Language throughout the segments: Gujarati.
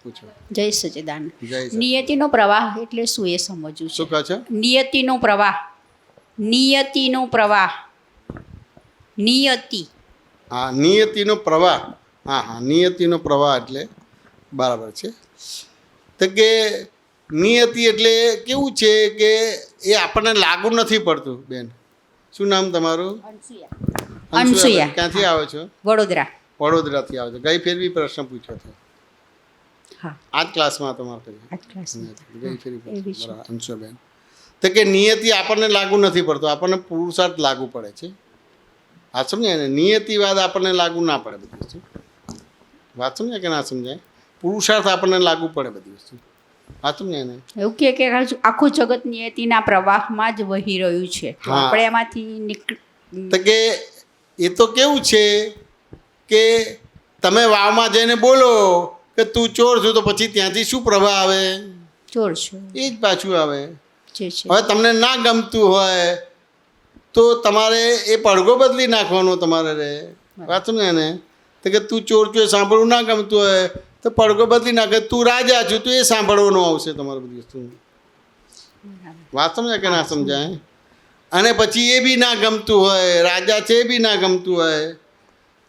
પૂછો. જય સચિદાન. જય સચિદાન. નિયતિનો પ્રવાહ એટલે શું એ સમજવું શું છે? કહો છો? નિયતિનો પ્રવાહ. નિયતિનો પ્રવાહ. નિયતિ. હા, નિયતિનો પ્રવાહ. હા, નિયતિનો પ્રવાહ એટલે બરાબર છે. તો કે નિયતિ એટલે કેવું છે કે એ આપણને લાગુ નથી પડતું. બેન, શું નામ તમારું? અનસુયા. ક્યાંથી આવો છો? વડોદરા. વડોદરાથી આવો છો. ગઈ ફેર બી પ્રશ્ન પૂછ્યો હતો હા, આ જ ક્લાસમાં તમારે. આ ક્લાસમાં. ગઈ ફેર એવી છે. બરાબર. અંશુબેન, તો કે નિયતિ આપણને લાગુ નથી પડતું, આપણને પુરુષાર્થ લાગુ પડે છે. આ સમજાય ને? નિયતિવાદ આપણને લાગુ ના પડે બધી વસ્તુ. વાત સમજાય કે ના સમજાય? પુરુષાર્થ આપણને લાગુ પડે બધી વસ્તુ. વાત સમજાય ને? એવું કે આખું જગત નિયતિના પ્રવાહમાં જ વહી રહ્યું છે, તો હા. આપણે એમાંથી તો કે એ તો કેવું છે કે તમે વાવમાં જઈને બોલો કે તું ચોર છું, તો પછી ત્યાંથી શું પ્રવાહ આવે? ચોર છો એ જ પાછું આવે. જે છે. હવે તમને ના ગમતું હોય તો તમારે એ પડઘો બદલી નાખવાનો તમારે રે. વાત સમજે ને? તો કે તું ચોર છું એ સાંભળવું ના ગમતું હોય તો પડઘો બદલી નાખે. તું રાજા છું તો એ સાંભળવાનું આવશે તમારે બધી વસ્તુ. વાત સમજાય કે ના સમજાય? અને પછી એ બી ના ગમતું હોય, રાજા છે એ બી ના ગમતું હોય,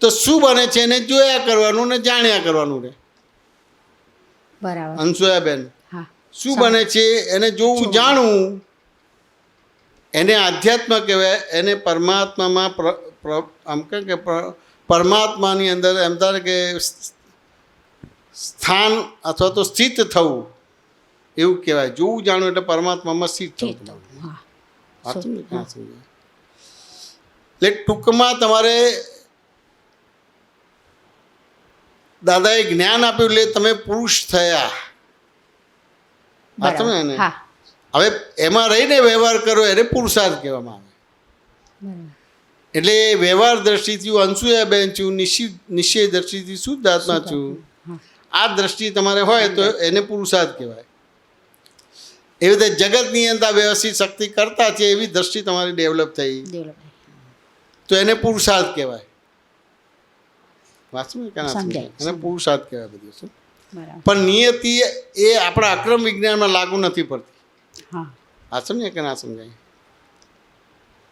તો શું બને છે એને જોયા કરવાનું ને જાણ્યા કરવાનું રે. બરાબર. અંશુયાબેન, હા. શું બને છે એને જોવું, જાણવું, એને આધ્યાત્મ કહેવાય. એને પરમાત્મામાં આમ કે પરમાત્માની અંદર એમ તારે કે સ્થાન અથવા તો સ્થિત થવું એવું કહેવાય. જોવું જાણવું એટલે પરમાત્મામાં સ્થિત થવું તમારું. હા. સાચું ને? ક્યાં સમજાય? એટલે ટૂંકમાં તમારે દાદાએ જ્ઞાન આપ્યું એટલે તમે પુરુષ થયા. સાચું ને? હા. હવે એમાં રહીને વ્યવહાર કરો એને પુરુષાર્થ કહેવામાં આવે. બરાબર. એટલે વ્યવહાર દ્રષ્ટિથી હું અંશુયાબેન છું, નિશ્ચય દ્રષ્ટિથી શુદ્ધ આત્મા છું. હા. આ દ્રષ્ટિ તમારે હોય તો એને પુરુષાર્થ કહેવાય. એવી રીતે જગતની અંદર વ્યવસ્થિત શક્તિ કરતા છે એવી દ્રષ્ટિ તમારી ડેવલપ થઈ તો એને પુરુષાર્થ કહેવાય. વાંચવું કે ના સમજાય? એને પુરુષાર્થ કહેવાય બધી વસ્તુ. પણ નિયતિ એ આપણા અક્રમ વિજ્ઞાનમાં લાગુ નથી પડતી. હા. આ સમજાય કે ના સમજાય?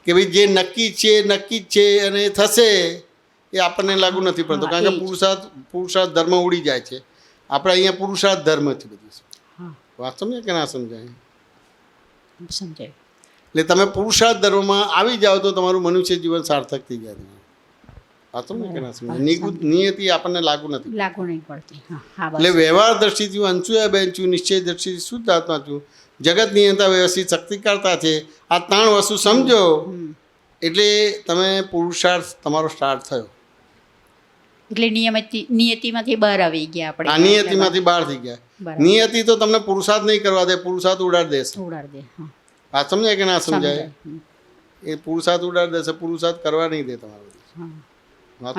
કે ભાઈ જે નક્કી છે નક્કી જ છે અને એ થશે એ આપણને લાગુ નથી પડતો. કારણ કે પુરુષાર્થ ધર્મ ઉડી જાય છે. આપણે અહીંયા પુરુષાર્થ ધર્મ છે બધી. વાત સમજાય કે ના સમજાય? સમજાય. એટલે તમે પુરુષાર્થ ધર્મમાં આવી જાઓ તો તમારું મનુષ્ય જીવન સાર્થક થઈ જાય. વાત સમજાય કે ના સમજાય? નિયતિ આપણને લાગુ નથી પડતી. એટલે વ્યવહાર દ્રષ્ટિથી હું અંશુયાબેન છું, નિશ્ચય દ્રષ્ટિથી શુદ્ધ આત્મા છું, જગતની અંદર વ્યવસ્થિત શક્તિ કરતા છે. આ ત્રણ વસ્તુ સમજો એટલે તમે પુરુષાર્થ તમારો સ્ટાર્ટ થયો. એટલે નિયતિમાંથી બહાર આવી ગયા આપણે. આ નિયતિમાંથી બહાર થઈ ગયા. નિયતિ તો તમને પુરુષાર્થ નહીં કરવા દે, પુરુષાર્થ ઉડાડી દેશે. આ સમજાય કે ના સમજાય? એ પુરુષાર્થ ઉડાડી દેશે, પુરુષાર્થ કરવા નહીં દે તમારે.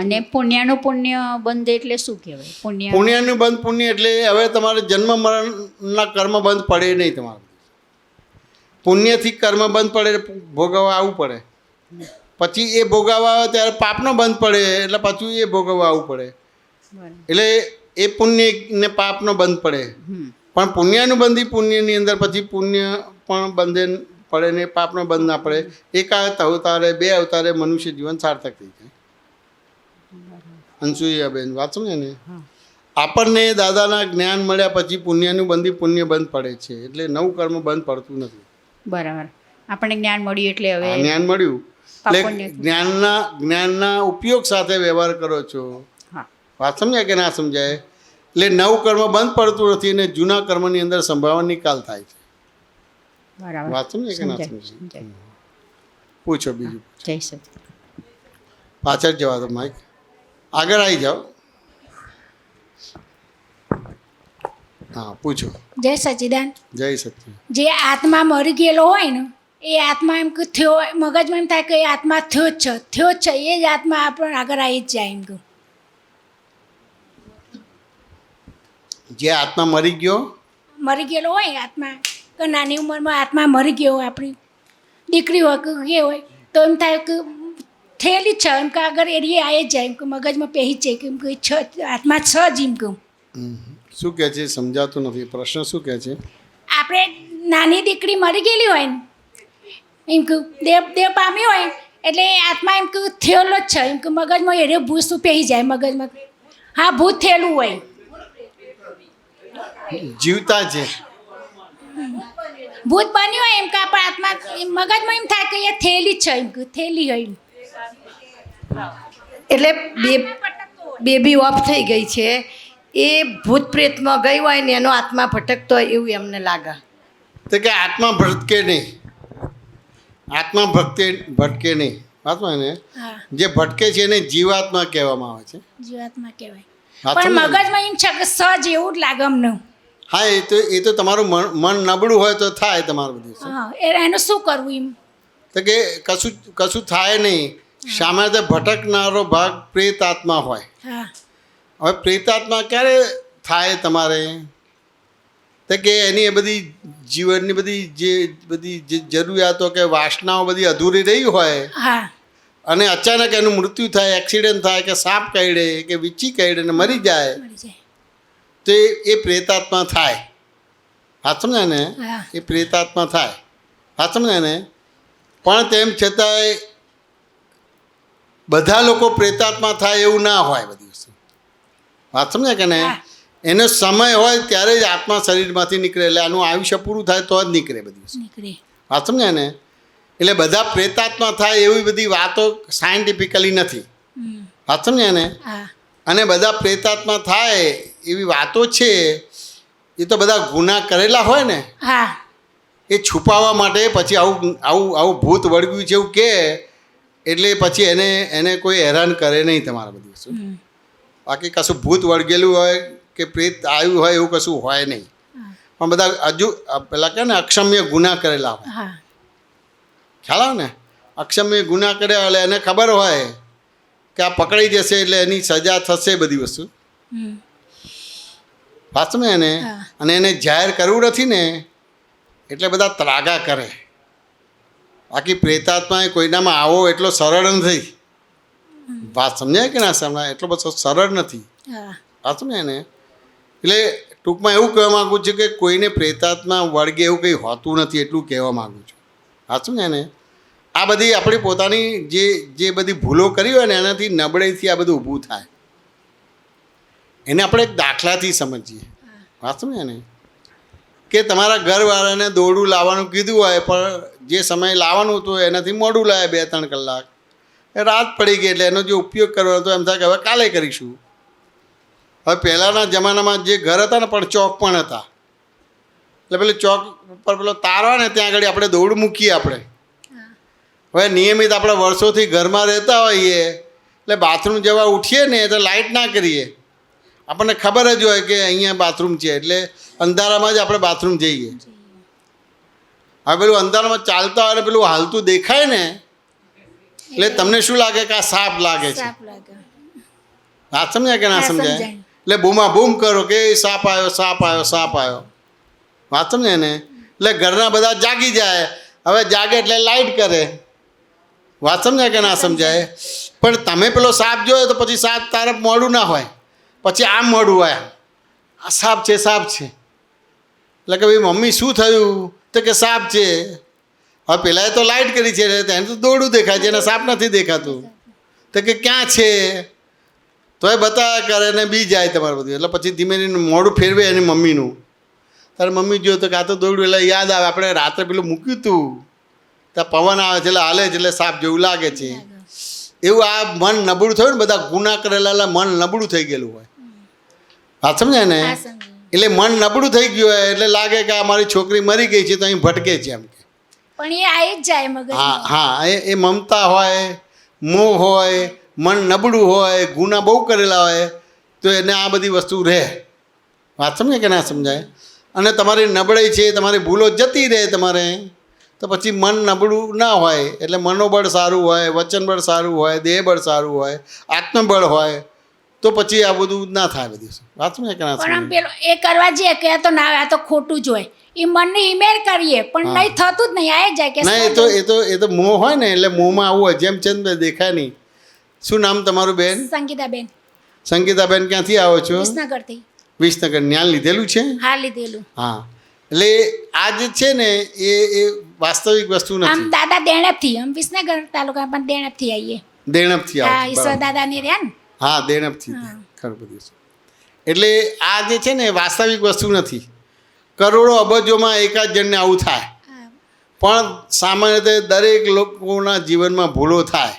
અને પુણ્યનું પુણ્ય બંધ એટલે શું કહેવાય? પુણ્યનું બંધ પુણ્ય એટલે હવે તમારે જન્મ મરણના કર્મ બંધ પડે નહીં. તમારે પુણ્યથી કર્મ બંધ પડે, ભોગવવા આવવું પડે. પછી એ ભોગવવા આવે ત્યારે પાપનો બંધ પડે એટલે પાછું એ ભોગવવા આવવું પડે. એટલે એ પુણ્ય ને પાપનો બંધ પડે. પણ પુણ્યનું બંધી પુણ્યની અંદર પછી પુણ્ય પણ બંધે પડે ને પાપનો બંધ ના પડે. એકાદ અવતારે 2 અવતારે મનુષ્ય જીવન સાર્થક થઈ જાય. અંશુયાબેન, વાત સમજે ને? આપણને દાદાના જ્ઞાન મળ્યા પછી પુણ્યનું બંધી પુણ્ય બંધ પડે છે. એટલે નવું કર્મ બંધ પડતું નથી. બરાબર. આપણને જ્ઞાન મળ્યું એટલે હવે જ્ઞાન મળ્યું એટલે જ્ઞાનના ઉપયોગ સાથે વ્યવહાર કરો છો. વાત સમજાય કે ના સમજાય? એટલે નવું કર્મ બંધ પડતું નથી અને જૂના કર્મની અંદર સંભાવના નિકાલ થાય છે. વાત સમજાય કે ના સમજાય? પૂછો બીજું. જય સચિદાન. પાછળ જવા દો માઇક. આગળ આવી જાઓ. હા, પૂછો. જય સચિદાન. જય સચિદાન. જે આત્મા મરી ગયેલો હોય ને એ આત્મા એમ કે થયો, મગજમાં એમ થાય કે એ આત્મા થયો જ છે એ જ આત્મા આપણને આગળ આવી જ જાય એમ કહું. જે આત્મા મરી ગયેલો હોય આત્મા, કે નાની ઉંમરમાં આત્મા મરી ગયો હોય, આપણી દીકરી હોય કે એ હોય, તો એમ થાય કે થયેલી જ છે એમ કે આગળ એ આવી જ જાય એમ કે મગજમાં પહેરી જાય કે એમ કે આત્મા છ જ એમ કહું. શું કહે છે સમજાતું નથી પ્રશ્ન શું કહે છે આપણે નાની દીકરી મરી ગયેલી હોય ને એમ કે દેવ પામી હોય એટલે એ આત્મા એમ કે થયેલો જ છે એમ કે મગજમાં એને ભૂત શું પહેરી જાય મગજમાં હા ભૂત થયેલું હોય જીવતા છે ભૂત બન્યું હોય એમ કે આપણા આત્મા મગજમાં એમ થાય કે એ થયેલી જ છે એમ કે થયેલી હોય એમ. એટલે બેબી ઓફ થઈ ગઈ છે એ ભૂત પ્રેતમાં ગઈ હોય ને એનો આત્મા ભટકતો હોય એવું એમને લાગે. તો કે આત્મા ભટકે નહીં આત્મા ભટકે નહીં આત્મા ને હા જે ભટકે છે એને જીવાત્મા કહેવામાં આવે છે જીવાત્મા કહેવાય હા, પણ સમજાય ને? મગજમાં એમ છે કે સજ એવું જ લાગે અમને હા એ તો તમારું મન નબળું હોય તો થાય તમારું બધું હા એનું શું કરવું એમ તો કે કશું થાય નહીં સામાન્ય રીતે ભટકનારો ભાગ પ્રેત આત્મા હોય હા હવે પ્રેતાત્મા ક્યારે થાય તમારે તો કે એની એ બધી જીવનની બધી જે જરૂરિયાતો કે વાસનાઓ બધી અધૂરી રહી હોય હા અને અચાનક એનું મૃત્યુ થાય એક્સિડન્ટ થાય કે સાપ કરડે કે વીંછી કરડે ને મરી જાય મળી જાય તો એ પ્રેતાત્મા થાય હા સમજાય ને હા. એ પ્રેતાત્મા થાય હા સમજાય ને પણ તેમ છતાંય બધા લોકો પ્રેતાત્મા થાય એવું ના હોય બધી વસ્તુ વાત સમજાય કે ને હા. એનો સમય હોય ત્યારે જ આત્મા શરીરમાંથી નીકળે એટલે આનું આયુષ્ય પૂરું થાય તો જ નીકળે બધી વસ્તુ નીકળે વાત સમજાય ને એટલે બધા પ્રેતાત્મા થાય એવી બધી વાતો સાયન્ટિફિકલી નથી હમ. વાત સમજાય ને હા અને બધા પ્રેતાત્મા થાય એવી વાતો છે એ તો બધા ગુના કરેલા હોય ને હા એ છુપાવવા માટે પછી આવું ભૂત વળગ્યું છે એવું કે એટલે પછી એને કોઈ હેરાન કરે નહીં તમારા બધી વસ્તુ હમ. બાકી કશું ભૂત વળગેલું હોય કે પ્રેત આવ્યું હોય એવું કશું હોય નહીં હા. પણ બધા હજુ પેલા કહે ને અક્ષમ્ય ગુના કરેલા હોય હા ખ્યાલ આવે ને અક્ષમ્ય ગુના કર્યા એટલે એને ખબર હોય કે આ પકડાઈ જશે એટલે એની સજા થશે બધી વસ્તુ હમ. વાત સમજે ને હા. અને એને જાહેર કરવું નથી ને એટલે બધા ત્રાગા કરે બાકી પ્રેતાત્મા એ કોઈનામાં આવો એટલો સરળ નથી વાત સમજાય કે ના સમજાય એટલો બધો સરળ નથી હા વાત સમજાય ને એટલે ટૂંકમાં એવું કહેવા માગું છું કે કોઈને પ્રેતાત્મા વળગે એવું કંઈ હોતું નથી એટલું કહેવા માગું છું વાત સમજાય ને આ બધી આપણી પોતાની જે બધી ભૂલો કરી હોય ને એનાથી નબળાઈથી આ બધું ઊભું થાય એને આપણે એક દાખલાથી સમજીએ વાત સમજાય ને કે તમારા ઘરવાળાને દોરડું લાવવાનું કીધું હોય પણ જે સમય લાવવાનું હતું એનાથી મોડું લાવે 2-3 કલાક એ રાત પડી ગઈ એટલે એનો જે ઉપયોગ કરવાનો હતો એમ થાય કે હવે કાલે કરીશું હવે પહેલાંના જમાનામાં જે ઘર હતા ને પણ ચોક પણ હતા એટલે પેલું ચોક ઉપર પેલો તાર હોય ને ત્યાં આગળ આપણે દોરડું મૂકીએ આપણે હવે નિયમિત આપણે વર્ષોથી ઘરમાં રહેતા હોઈએ એટલે બાથરૂમ જવા ઉઠીએ ને તો લાઇટ ના કરીએ આપણને ખબર જ હોય કે અહીંયા બાથરૂમ છે એટલે અંધારામાં જ આપણે બાથરૂમ જઈએ હવે પેલું અંધારામાં ચાલતા હોય પેલું હાલતું દેખાય ને એટલે તમને શું લાગે કે આ સાપ લાગે છે સાપ લાગે હા સમજાય કે ના હા, સમજાય સમજાય. એટલે બૂમા બૂમ કરો કે સાપ આવ્યો સાપ આવ્યો સાપ આવ્યો વાત સમજાય ને એટલે ઘરના બધા જાગી જાય હવે જાગે એટલે લાઇટ કરે વાત સમજાય કે ના સમજાય પણ તમે પેલો સાપ જોયો તો પછી સાપ તારફ મોડું ના હોય પછી આમ મોડું હોય આ સાપ છે એટલે કે ભાઈ મમ્મી શું થયું તો કે સાપ છે હવે પેલાએ તો લાઇટ કરી છે એને તો દોડું દેખાય છે એને સાપ નથી દેખાતું તો કે ક્યાં છે તો એ બતાવ્યા કરે ને બી જાય તમારે બધું એટલે પછી ધીમે ધીમે મોઢું ફેરવે એની મમ્મીનું તારે મમ્મી જોયું તો કે આ તો દોડ્યું એટલે યાદ આવે આપણે રાત્રે પેલું મૂક્યું હતું ત્યાં પવન આવે છે એટલે હાલે છે એટલે સાપ જેવું લાગે છે એવું આ મન નબળું થયું ને બધા ગુના કરેલા એટલે મન નબળું થઈ ગયેલું હોય હા સમજાય ને હા સમજાય. એટલે મન નબળું થઈ ગયું હોય એટલે લાગે કે આ મારી છોકરી મરી ગઈ છે તો અહીં ભટકે છે એમ કે પણ એ આવી જ જાય મગજ હા હા એ મમતા હોય મોહ હોય મન નબળું હોય ગુના બહુ કરેલા હોય તો એને આ બધી વસ્તુ રહે વાત સમજે કે ના સમજાય અને તમારી નબળાઈ છે તમારી ભૂલો જતી રહે તમારે તો પછી મન નબળું ના હોય એટલે મનોબળ સારું હોય વચનબળ સારું હોય દેહબળ સારું હોય આત્મબળ હોય તો પછી આ બધું ના થાય બધી વાત સમજે કે ના પણ આમ સમજાય પેલો એ કરવા જઈએ કે આ તો ના આ તો ખોટું જ હોય એ મનની હિમેર કરીએ પણ હા. નહીં થતું જ નહીં આવી જાય કે ના એ તો મોહ હોય ને એટલે મોહમાં આવું હોય જેમ ચંદ દેખાય નહીં શું નામ તમારું બેન સંગીતાબેન સંગીતાબેન ક્યાંથી આવો છો વિસનગરથી વિસનગર જ્ઞાન લીધેલું છે? હા લીધેલું. હા, એટલે આ જે છે ને એ વાસ્તવિક વસ્તુ આમ નથી. દાદા દેણપથી, આમ વિસનગર તાલુકા પણ દેણપથી આવીએ. દેણપથી હા, આવે છે, ઈશ્વર બરાબર. દાદાની રહ્યા ને. હા, દેણપથી ખરું બધું છે. એટલે આ જે છે ને વાસ્તવિક વસ્તુ નથી. કરોડો અબજોમાં એકાદ જણને આવું થાય, પણ સામાન્ય રીતે દરેક લોકોના જીવનમાં ભૂલો થાય,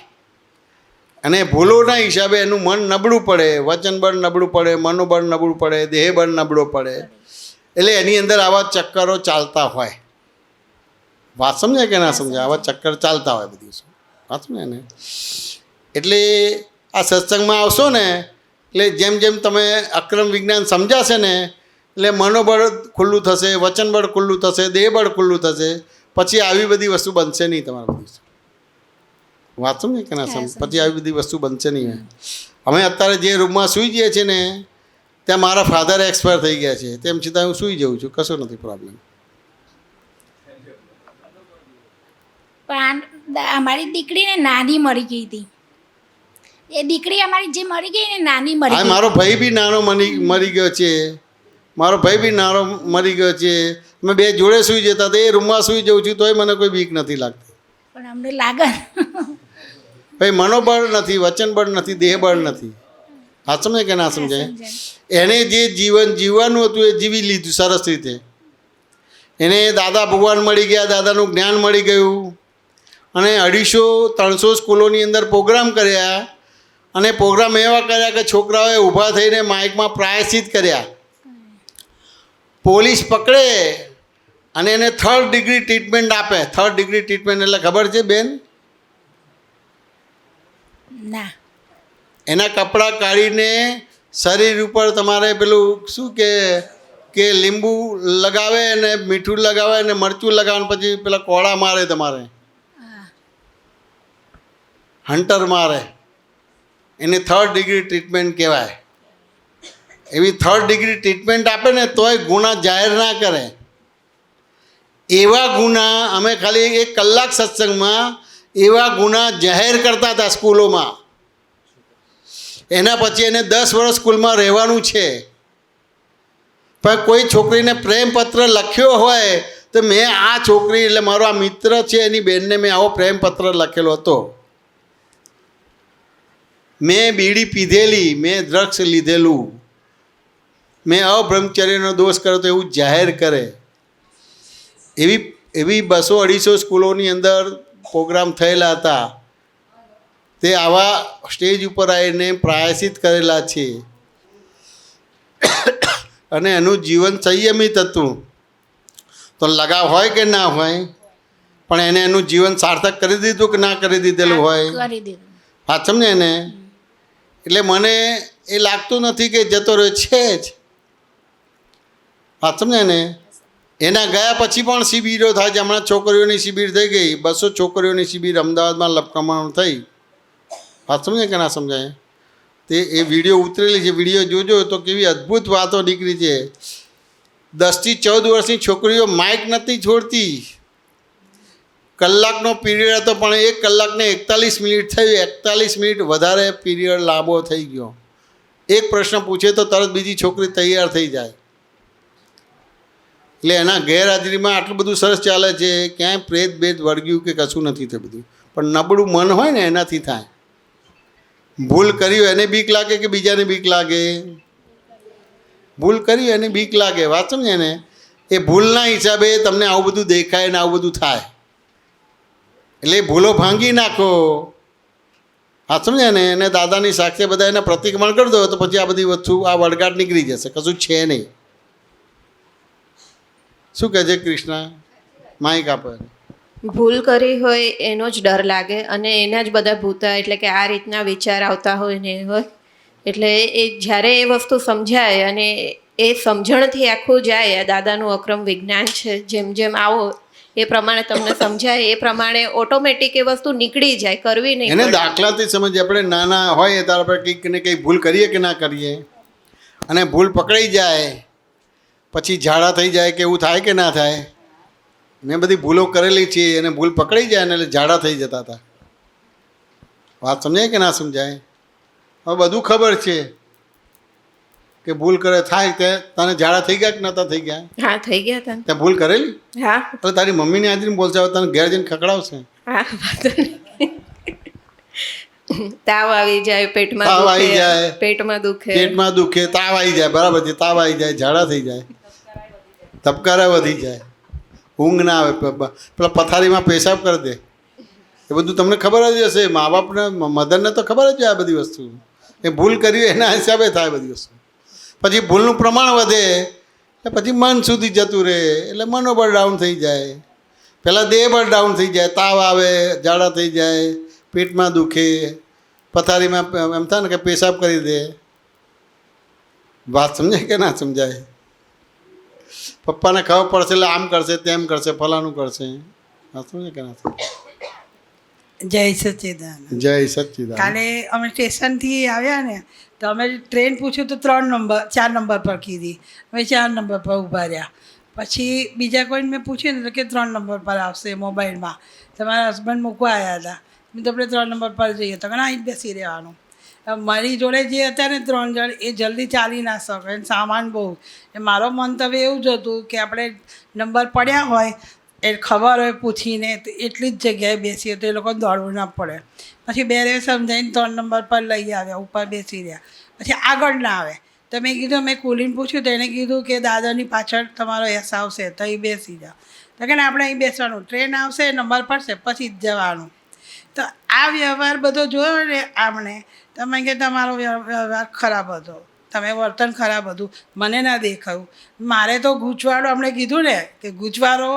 અને ભૂલોના હિસાબે એનું મન નબળું પડે, વચનબળ નબળું પડે, મનોબળ નબળું પડે, દેહબળ નબળો પડે. એટલે એની અંદર આવા ચક્કરો ચાલતા હોય. વાત સમજાય કે ના સમજાય? આવા ચક્કર ચાલતા હોય બધી વાત સમજાય ને? એટલે આ સત્સંગમાં આવશો ને એટલે જેમ જેમ તમે અક્રમ વિજ્ઞાન સમજાશે ને એટલે મનોબળ ખુલ્લું થશે, વચનબળ ખુલ્લું થશે, દેહબળ ખુલ્લું થશે. પછી આવી બધી વસ્તુ બનશે નહીં તમારે બધી. વાત સમજે કે ના સમજ? પછી આવી બધી વસ્તુ બનશે નહીં. અમે અત્યારે જે રૂમમાં સૂઈ જઈએ છીએ ને ત્યાં મારા ફાધર એક્સપાયર થઈ ગયા છે, તેમ છતાં હું સૂઈ જાઉં છું, કશો નથી પ્રોબ્લેમ. પણ અમારી દીકરીને નાની મરી ગઈ હતી. એ દીકરી અમારી જે મરી ગઈ ને નાની મરી હા, ગઈ. મારો ભાઈ બી નાનો મરી ગયો છે. મારો ભાઈ બી નાનો મરી ગયો છે. અમે બે જોડે સૂઈ જતા હતા. એ રૂમમાં સૂઈ જાઉં છું તોય મને કોઈ બીક નથી લાગતી. પણ અમને લાગે ભાઈ મનોબળ નથી, વચનબળ નથી, દેહબળ નથી. હા, સમજે કે ના સમજાય? એને જે જીવન જીવવાનું હતું એ જીવી લીધું સરસ રીતે. એને દાદા ભગવાન મળી ગયા, દાદાનું જ્ઞાન મળી ગયું, અને 250-300 સ્કૂલોની અંદર પ્રોગ્રામ કર્યા, અને પ્રોગ્રામ એવા કર્યા કે છોકરાઓએ ઊભા થઈને માઇકમાં પ્રાયશ્ચિત કર્યા. પોલીસ પકડે અને એને 3rd ડિગ્રી ટ્રીટમેન્ટ આપે. 3rd ડિગ્રી ટ્રીટમેન્ટ એટલે ખબર છે બેન? ના. એના કપડાં કાઢીને શરીર ઉપર તમારે પેલું શું કે લીંબુ લગાવે અને મીઠું લગાવે અને મરચું લગાવે, પછી પેલા કોળા મારે, તમારે હન્ટર મારે. એને 3rd ડિગ્રી ટ્રીટમેન્ટ કહેવાય. એવી 3rd ડિગ્રી ટ્રીટમેન્ટ આપે ને તોય ગુના જાહેર ના કરે. એવા ગુના અમે ખાલી 1 કલાક સત્સંગમાં એવા ગુના જાહેર કરતા હતા સ્કૂલોમાં. એના પછી એને 10 વર્ષ સ્કૂલમાં રહેવાનું છે. પણ કોઈ છોકરીને પ્રેમપત્ર લખ્યો હોય તો મેં આ છોકરી, એટલે મારો આ મિત્ર છે, એની બેનને મેં આવો પ્રેમપત્ર લખેલો હતો. મેં બીડી પીધેલી, મેં ડ્રગ્સ લીધેલું, મેં અબ્રહ્મચર્યનો દોષ કર્યો તો એવું જાહેર કરે. એવી 200-250 સ્કૂલોની અંદર પ્રોગ્રામ થયેલા હતા. તે આવા સ્ટેજ ઉપર આવીને પ્રાયશ્ચિત કરેલા છે. અને એનું જીવન સંયમિત હતું. તો લગાવ હોય કે ના હોય, પણ એને એનું જીવન સાર્થક કરી દીધું કે ના કરી દીધેલું હોય? કરી દીધું. હા, સમજે ને? એટલે મને એ લાગતું નથી કે જતો રહ્યો છે જ. હા, સમજે ને? એના ગયા પછી પણ શિબિરો થાય છે. હમણાં છોકરીઓની શિબિર થઈ ગઈ, 200 છોકરીઓની શિબિર અમદાવાદમાં લપકામાં થઈ. વાત સમજે કે ના સમજાય? તે એ વિડીયો ઉતરેલી છે, વિડીયો જોજો તો કેવી અદ્ભુત વાતો નીકળી છે. 10 થી 14 વર્ષની છોકરીઓ માઇક નથી છોડતી. કલાકનો પીરિયડ હતો પણ 1 કલાકને 41 મિનિટ થયું. 41 મિનિટ વધારે પીરિયડ લાંબો થઈ ગયો. એક પ્રશ્ન પૂછે તો તરત બીજી છોકરી તૈયાર થઈ જાય. એટલે એના ગેરહાજરીમાં આટલું બધું સરસ ચાલે છે. ક્યાંય પ્રેત ભેદ વળગ્યું કે કશું નથી થયું બધું. પણ નબળું મન હોય ને એનાથી થાય. ભૂલ કરી હોય એને બીક લાગે કે બીજાને બીક લાગે? ભૂલ કરી હોય એને બીક લાગે. વાત સમજે ને? એ ભૂલના હિસાબે તમને આવું બધું દેખાય ને આવું બધું થાય. એટલે ભૂલો ભાંગી નાખો. હા, સમજે ને? એને દાદાની સાક્ષી બધા એના પ્રતિક્રમણ કરી દો તો પછી આ બધી વસ્તુ, આ વળગાટ નીકળી જશે. કશું છે નહીં. શું કહે છે કૃષ્ણ? માઇક આપે. ભૂલ કરી હોય એનો જ ડર લાગે, અને એના જ બધા ભૂતા, એટલે કે આ રીતના વિચાર આવતા હોય ને હોય. એટલે એ જ્યારે એ વસ્તુ સમજાય અને એ સમજણથી આખું જાય, દાદાનું અક્રમ વિજ્ઞાન છે, જેમ જેમ આવો એ પ્રમાણે તમને સમજાય, એ પ્રમાણે ઓટોમેટિક એ વસ્તુ નીકળી જાય, કરવી નહીં એને પડે. દાખલાથી સમજ. આપણે નાના હોય ત્યારે આપણે કંઈક ને કંઈક ભૂલ કરીએ કે ના કરીએ, અને ભૂલ પકડાઈ જાય પછી ઝાડા થઈ જાય કે એવું થાય કે ના થાય? મેં બધી ભૂલો કરેલી છે અને ભૂલ પકડાઈ જાય ને એટલે ઝાડા થઈ જતા હતા. વાત સમજાય કે ના સમજાય? હવે બધું ખબર છે. કે ભૂલ કરે થાય તે તને ઝાડા થઈ ગયા કે નતા થઈ ગયા? હા થઈ ગયા હતા ને. ત્યાં ભૂલ કરેલી? હા એટલે તારી મમ્મીની હાજરીમાં બોલશે, હવે તને ઘેર જઈને ખકડાવશે. હા વાંધો નહીં. તાવ આવી જાય, પેટમાં તાવ આવી દુખે, જાય. પેટમાં દુખે, પેટમાં દુખે, તાવ આવી જાય, બરાબર છે, તાવ આવી જાય, ઝાડા થઈ જાય, ધબકારા વધી જાય, ઊંઘ ના આવે, પેલા પથારીમાં પેશાબ કરી દે, એ બધું તમને ખબર જ હશે. મા બાપને, મધરને તો ખબર જ છે આ બધી વસ્તુ. એ ભૂલ કરી એના હિસાબે થાય બધી વસ્તુ. પછી ભૂલનું પ્રમાણ વધે એટલે પછી મન સુધી જતું રહે, એટલે મનોબળ ડાઉન થઈ જાય. પહેલાં દેહ બળ ડાઉન થઈ જાય, તાવ આવે, ઝાડા થઈ જાય, પેટમાં દુખે, પથારીમાં એમ થાય ને કે પેશાબ કરી દે. વાત સમજાય કે ના સમજાય? પપ્પાને ખબર પડશે એટલે આમ કરશે, તેમ કરશે, ફલાણું કરશે. વાત સમજાય કે ના સમજાય? જય સચ્ચિદાનંદ. જય સચ્ચિદાનંદ. કાલે અમે સ્ટેશનથી આવ્યા ને તો અમે ટ્રેન પૂછ્યું તો 4 નંબર પર કીધી. અમે 4 નંબર પર ઊભા રહ્યા. પછી બીજા કોઈને મેં પૂછ્યું ને તો કે 3 નંબર પર આવશે મોબાઈલમાં. તમારા હસબન્ડ મૂકવા આવ્યા હતા. મેં તો આપણે 3 નંબર પર જઈએ તો અહીં જ બેસી રહેવાનું. મારી જોડે જે હતા ને 3 જણ એ જલ્દી ચાલી ના શકે, એને સામાન બહુ. એ મારો મંતવ્ય એવું જ હતું કે આપણે નંબર પડ્યા હોય એ ખબર હોય પૂછીને તો એટલી જ જગ્યાએ બેસીએ તો એ લોકો દોડવું ના પડે. પછી બેરે સમજાવીને 3 નંબર પર લઈ આવ્યા, ઉપર બેસી રહ્યા. પછી આગળ ના આવે તો મેં કીધું, મેં કુલીને પૂછ્યું તો એણે કીધું કે દાદાની પાછળ તમારો એસ આવશે તો અહીં બેસી જાઓ. તો કે આપણે અહીં બેસવાનું, ટ્રેન આવશે, નંબર પડશે પછી જ જવાનું. તો આ વ્યવહાર બધો જોયો ને આમણે, તમે કે તમારો વ્યવહાર ખરાબ હતો, તમે વર્તન ખરાબ હતું, મને ના દેખાયું. મારે તો ગૂંચવાડો અમને કીધું ને કે ગૂંચવાડો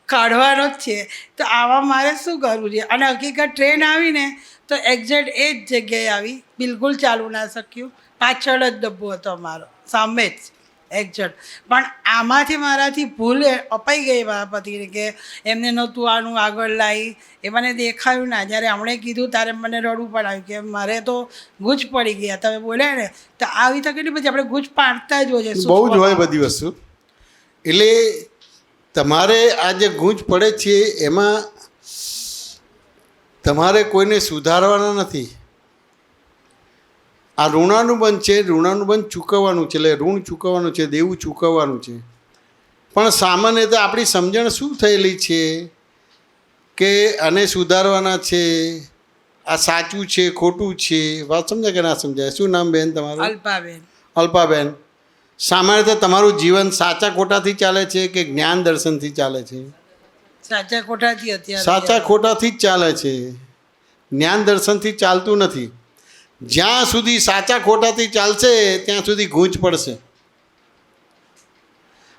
કાઢવાનો જ છે, તો આવા મારે શું કરવું છે? અને હકીકત ટ્રેન આવીને તો એક્ઝેક્ટ એ જ જગ્યાએ આવી, બિલકુલ ચાલુ ના શક્યું. પાછળ જ ડબ્બો હતો અમારો, સામે જ એક્ઝેક્ટ. પણ આમાંથી મારાથી ભૂલ અપાઈ ગઈ મારા પતિને કે એમને નહોતું આનું આગળ લાવી, એ મને દેખાયું ના. જ્યારે હમણે કીધું ત્યારે મને રડવું પણ આવ્યું કે મારે તો ગૂંચ પડી ગયા. તમે બોલ્યા ને તો આવી તકલીફ પછી આપણે ગૂંચ પાડતા જ હોઈએ. બહુ જ હોય બધી વસ્તુ. એટલે તમારે આ જે ગૂંચ પડે છે એમાં તમારે કોઈને સુધારવાના નથી. આ ઋણાનુબંધ છે, ઋણાનુબંધ ચૂકવવાનું છે, એટલે ઋણ ચૂકવવાનું છે, દેવું ચૂકવવાનું છે. પણ સામાન્ય તો આપણી સમજણ શું થયેલી છે કે આને સુધારવાના છે, આ સાચું છે, ખોટું છે. વાત સમજાય કે ના સમજાય? શું નામ બેન તમારું? અલ્પાબેન. અલ્પાબેન, સામાન્ય રીતે તમારું જીવન સાચા ખોટાથી ચાલે છે કે જ્ઞાન દર્શનથી ચાલે છે? સાચા ખોટાથી અત્યારે સાચા ખોટાથી જ ચાલે છે, જ્ઞાન દર્શનથી ચાલતું નથી. જ્યાં સુધી સાચા ખોટાથી ચાલશે ત્યાં સુધી ગૂંચ પડશે,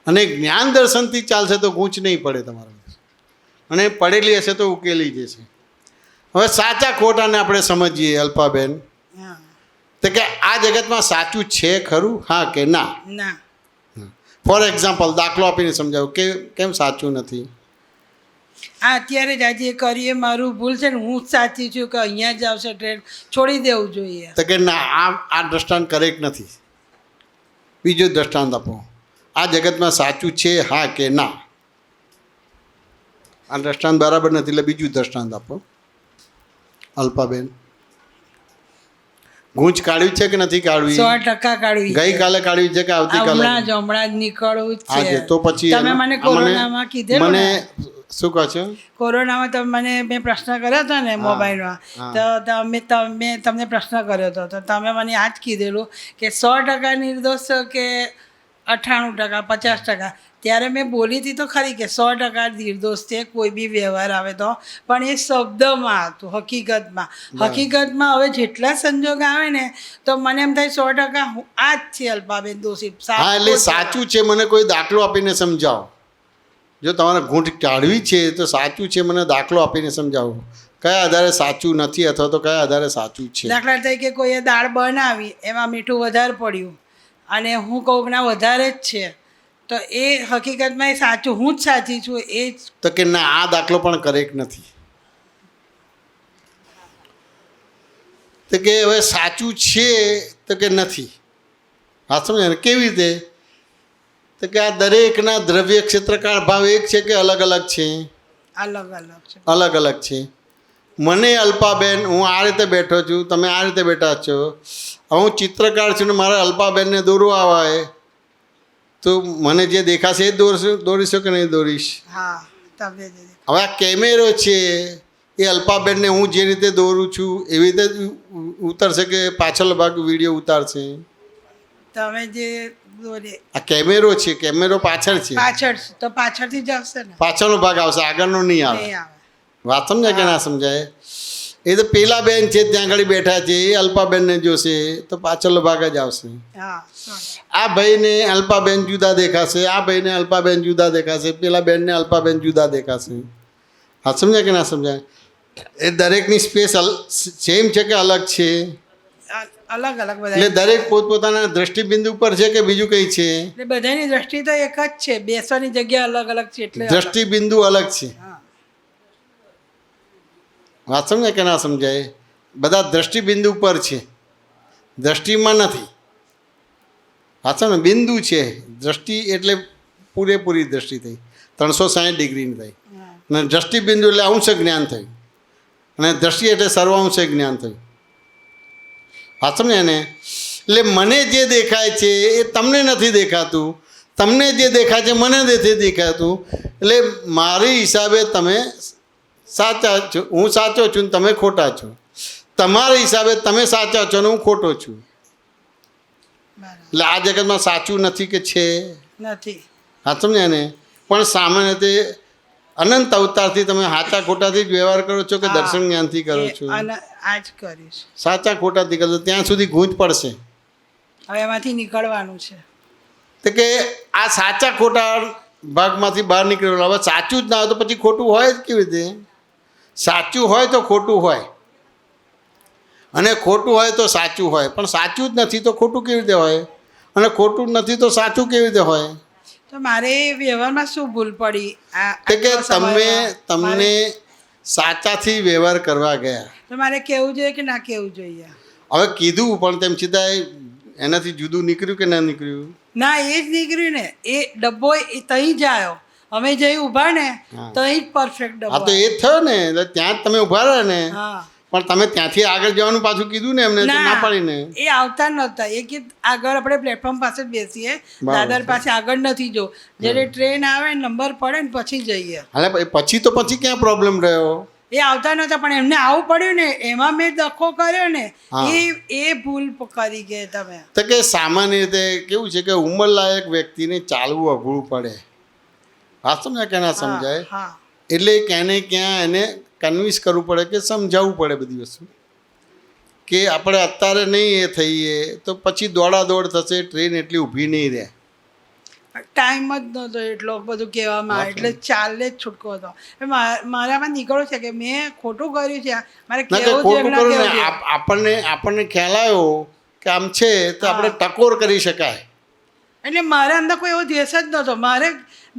અને જ્ઞાન દર્શનથી ચાલશે તો ગૂંચ નહીં પડે તમારે, અને પડેલી હશે તો ઉકેલી જશે. હવે સાચા ખોટાને આપણે સમજીએ અલ્પાબેન. હા. તો કે આ જગતમાં સાચું છે ખરું, હા કે ના? ના. ફોર એક્ઝામ્પલ, દાખલો આપીને સમજાવું કે કેમ સાચું નથી. આ અત્યારે જ આજે કરીએ મારું ભૂલ છે ને, હું જ સાચી છું કે અહીંયા જ આવશે ટ્રેન, છોડી દેવું જોઈએ. તો કે ના, આ દ્રષ્ટાંત કરેક્ટ નથી. બીજું દ્રષ્ટાંત આપો. આ જગતમાં સાચું છે, હા કે ના? આ દ્રષ્ટાંત બરાબર નથી, એટલે બીજું દ્રષ્ટાંત આપો. અલ્પાબેન, ગૂંચ કાઢવી છે કે નથી કાઢવી? 100% કાઢવી. ગઈકાલે કાઢવી છે કે આવતીકાલે? હમણાં જ નીકળવું જ આજે છે. તો પછી તમે મને કોરોનામાં કીધેલું મને ને, શું કહો છો? કોરોનામાં મેં પ્રશ્ન કર્યો હતો ને મોબાઈલમાં, તો તમે તમને પ્રશ્ન કર્યો હતો તો તમે મને આ જ કીધેલું કે 100% નિર્દોષ કે 98%, 50%. ત્યારે મેં બોલી હતી તો ખરી કે 100% નિર્દોષ છે કોઈ બી વ્યવહાર આવે તો, પણ એ શબ્દમાં હતું. હકીકતમાં હવે જેટલા સંજોગ આવે ને તો મને એમ થાય 100% આ જ છે અલ્પાબેન દોષી. હા, એટલે સાચું છે. મને કોઈ દાખલો આપીને સમજાવો. જો તમારે ગૂંઠ કાઢવી છે તો સાચું છે, મને દાખલો આપીને સમજાવો. કયા આધારે સાચું નથી, અથવા તો કયા આધારે સાચું છે? દાખલા તરીકે કોઈએ દાળ બનાવી, એમાં મીઠું વધારે પડ્યું અને હું કહું કે ના વધારે જ છે, તો એ હકીકતમાં એ સાચું, હું જ સાચી છું એ જ. તો કે ના, આ દાખલો પણ કરેક્ટ નથી. તો કે હવે સાચું છે તો કે નથી. હા, સમજે ને? કેવી રીતે? તો કે આ દરેકના દ્રવ્ય ક્ષેત્રકાળ ભાવ એક છે કે અલગ અલગ છે? અલગ અલગ છે. અલગ અલગ છે. મને અલ્પાબેન, હું આ રીતે બેઠો છું, તમે આ રીતે બેઠા છો, હવે હું ચિત્રકાર છું ને મારે અલ્પાબેનને દોરવા આવે તો મને જે દેખાશે એ દોરીશો કે નહીં દોરીશ? હા તમે જે હવે આ કેમેરો છે એ અલ્પાબેનને હું જે રીતે દોરું છું એવી રીતે જ ઉતરશે કે પાછળ ભાગ વિડીયો ઉતારશે? તમે જે દોરે આ કેમેરો છે, કેમેરો પાછળ છે, પાછળ તો પાછળથી જ આવશે ને, પાછળનો ભાગ આવશે, આગળનો નહીં આવે. નહીં આવે. વાત સમજાય કે ના સમજાય? એ તો પેલા બેન છે ત્યાં આગળ બેઠા છે એ અલ્પાબેનને જોશે તો પાછળનો ભાગ જ આવશે. હા આ ભાઈને અલ્પાબેન જુદા દેખાશે, આ ભાઈને અલ્પાબેન જુદા દેખાશે, પેલા બેનને અલ્પાબેન જુદા દેખાશે. હા સમજાય કે ના સમજાય? એ દરેકની સ્પેસ સેમ છે કે અલગ છે? અલગ અલગ બધા એટલે દરેક પોતપોતાના દ્રષ્ટિબિંદુ પર છે કે બીજું કંઈ છે? એટલે બધાની દ્રષ્ટિ તો એક જ છે, બેસવાની જગ્યા અલગ અલગ છે એટલે દ્રષ્ટિબિંદુ અલગ છે. હા વાત સમજાય કે ના સમજાય? બધા દ્રષ્ટિબિંદુ પર છે, દ્રષ્ટિમાં નથી. વાત સમજ બિંદુ છે, દ્રષ્ટિ એટલે પૂરેપૂરી દ્રષ્ટિ થઈ 360 ડિગ્રીની થઈ, અને દ્રષ્ટિબિંદુ એટલે અંશ જ્ઞાન થયું, અને દ્રષ્ટિ એટલે સર્વાંશ જ્ઞાન થયું. વાત સમજાય ને? એટલે મને જે દેખાય છે એ તમને નથી દેખાતું, તમને જે દેખાય છે મને નથી દેખાતું. એટલે મારી હિસાબે તમે સાચા છો, હું સાચો છું ને તમે ખોટા છો. તમારા હિસાબે તમે સાચા છો ને હું ખોટો છું. એટલે આ જગતમાં સાચું નથી કે છે? નથી. હા સમજ્યા ને? પણ સામાન્ય રીતે અનંત અવતારથી તમે સાચા ખોટાથી જ વ્યવહાર કરો છો કે દર્શન જ્ઞાનથી કરો છો? અને આ જ કરીશ. સાચા ખોટાથી કરો ત્યાં સુધી ગૂંચ પડશે. હવે એમાંથી નીકળવાનું છે. તો કે આ સાચા ખોટા ભાગમાંથી બહાર નીકળવાનું. હવે સાચું જ ના હોય તો પછી ખોટું હોય જ કેવી રીતે? સાચું હોય તો ખોટું હોય, અને ખોટું હોય તો સાચું હોય. પણ સાચું જ નથી તો ખોટું કેવી રીતે હોય? અને ખોટું જ નથી તો સાચું કેવી રીતે હોય? તો મારે વ્યવહારમાં શું ભૂલ પડી? તો કે તમને સાચાથી વ્યવહાર કરવા ગયા. તો મારે કહેવું જોઈએ કે ના કહેવું જોઈએ? હવે કીધું પણ તેમ છતાં એનાથી જુદું નીકળ્યું કે ના નીકળ્યું? ના એ જ નીકળ્યું ને. એ ડબ્બો તહીં જ આવ્યો, અમે જઈ ઊભા ને તહીં જ પરફેક્ટ ડબ્બો. હા તો એ જ થયો ને, એટલે ત્યાં જ તમે ઊભા રહ્યા ને. હા પણ તમે ત્યાંથી આગળ જવાનું પાછું કીધું ને એમને, ના પાડીને. એ આવતા નહોતા. એ કે આગળ આપણે પ્લેટફોર્મ પાસે જ બેસીએ, દાદર પાસે આગળ નથી જો, જ્યારે ટ્રેન આવે નંબર પડે ને પછી જઈએ. હાલે પછી તો પછી ક્યાં પ્રોબ્લેમ રહ્યો? એ આવતા નહોતા પણ એમને આવું પડ્યું ને, એમાં મેં ધક્કો કર્યો ને, એ ભૂલ કરી ગયા તમે. તો કે સામાન્ય રીતે કેવું છે કે ઉંમરલાયક વ્યક્તિને ચાલવું અઘરું પડે. વાત સમજાય કે ના સમજાય? હા એટલે ક્યાંને ક્યાં એને કન્વિન્સ કરવું પડે કે સમજાવવું પડે બધી વસ્તુ, કે આપણે અત્યારે નહીં એ થઈએ તો પછી દોડાદોડ થશે, ટ્રેન એટલી ઊભી નહીં રહે. ટાઈમ જ નહોતો એટલો બધું કહેવામાં, એટલે ચાલે જ છૂટકો હતો. મારામાં નીકળ્યું છે કે મેં ખોટું કર્યું છે, મારે ના કે ખોટું કરું ને આપણને ખ્યાલ આવ્યો કે આમ છે તો આપણે ટકોર કરી શકાય. એટલે મારા અંદર કોઈ એવો દ્વેષ જ નહોતો, મારે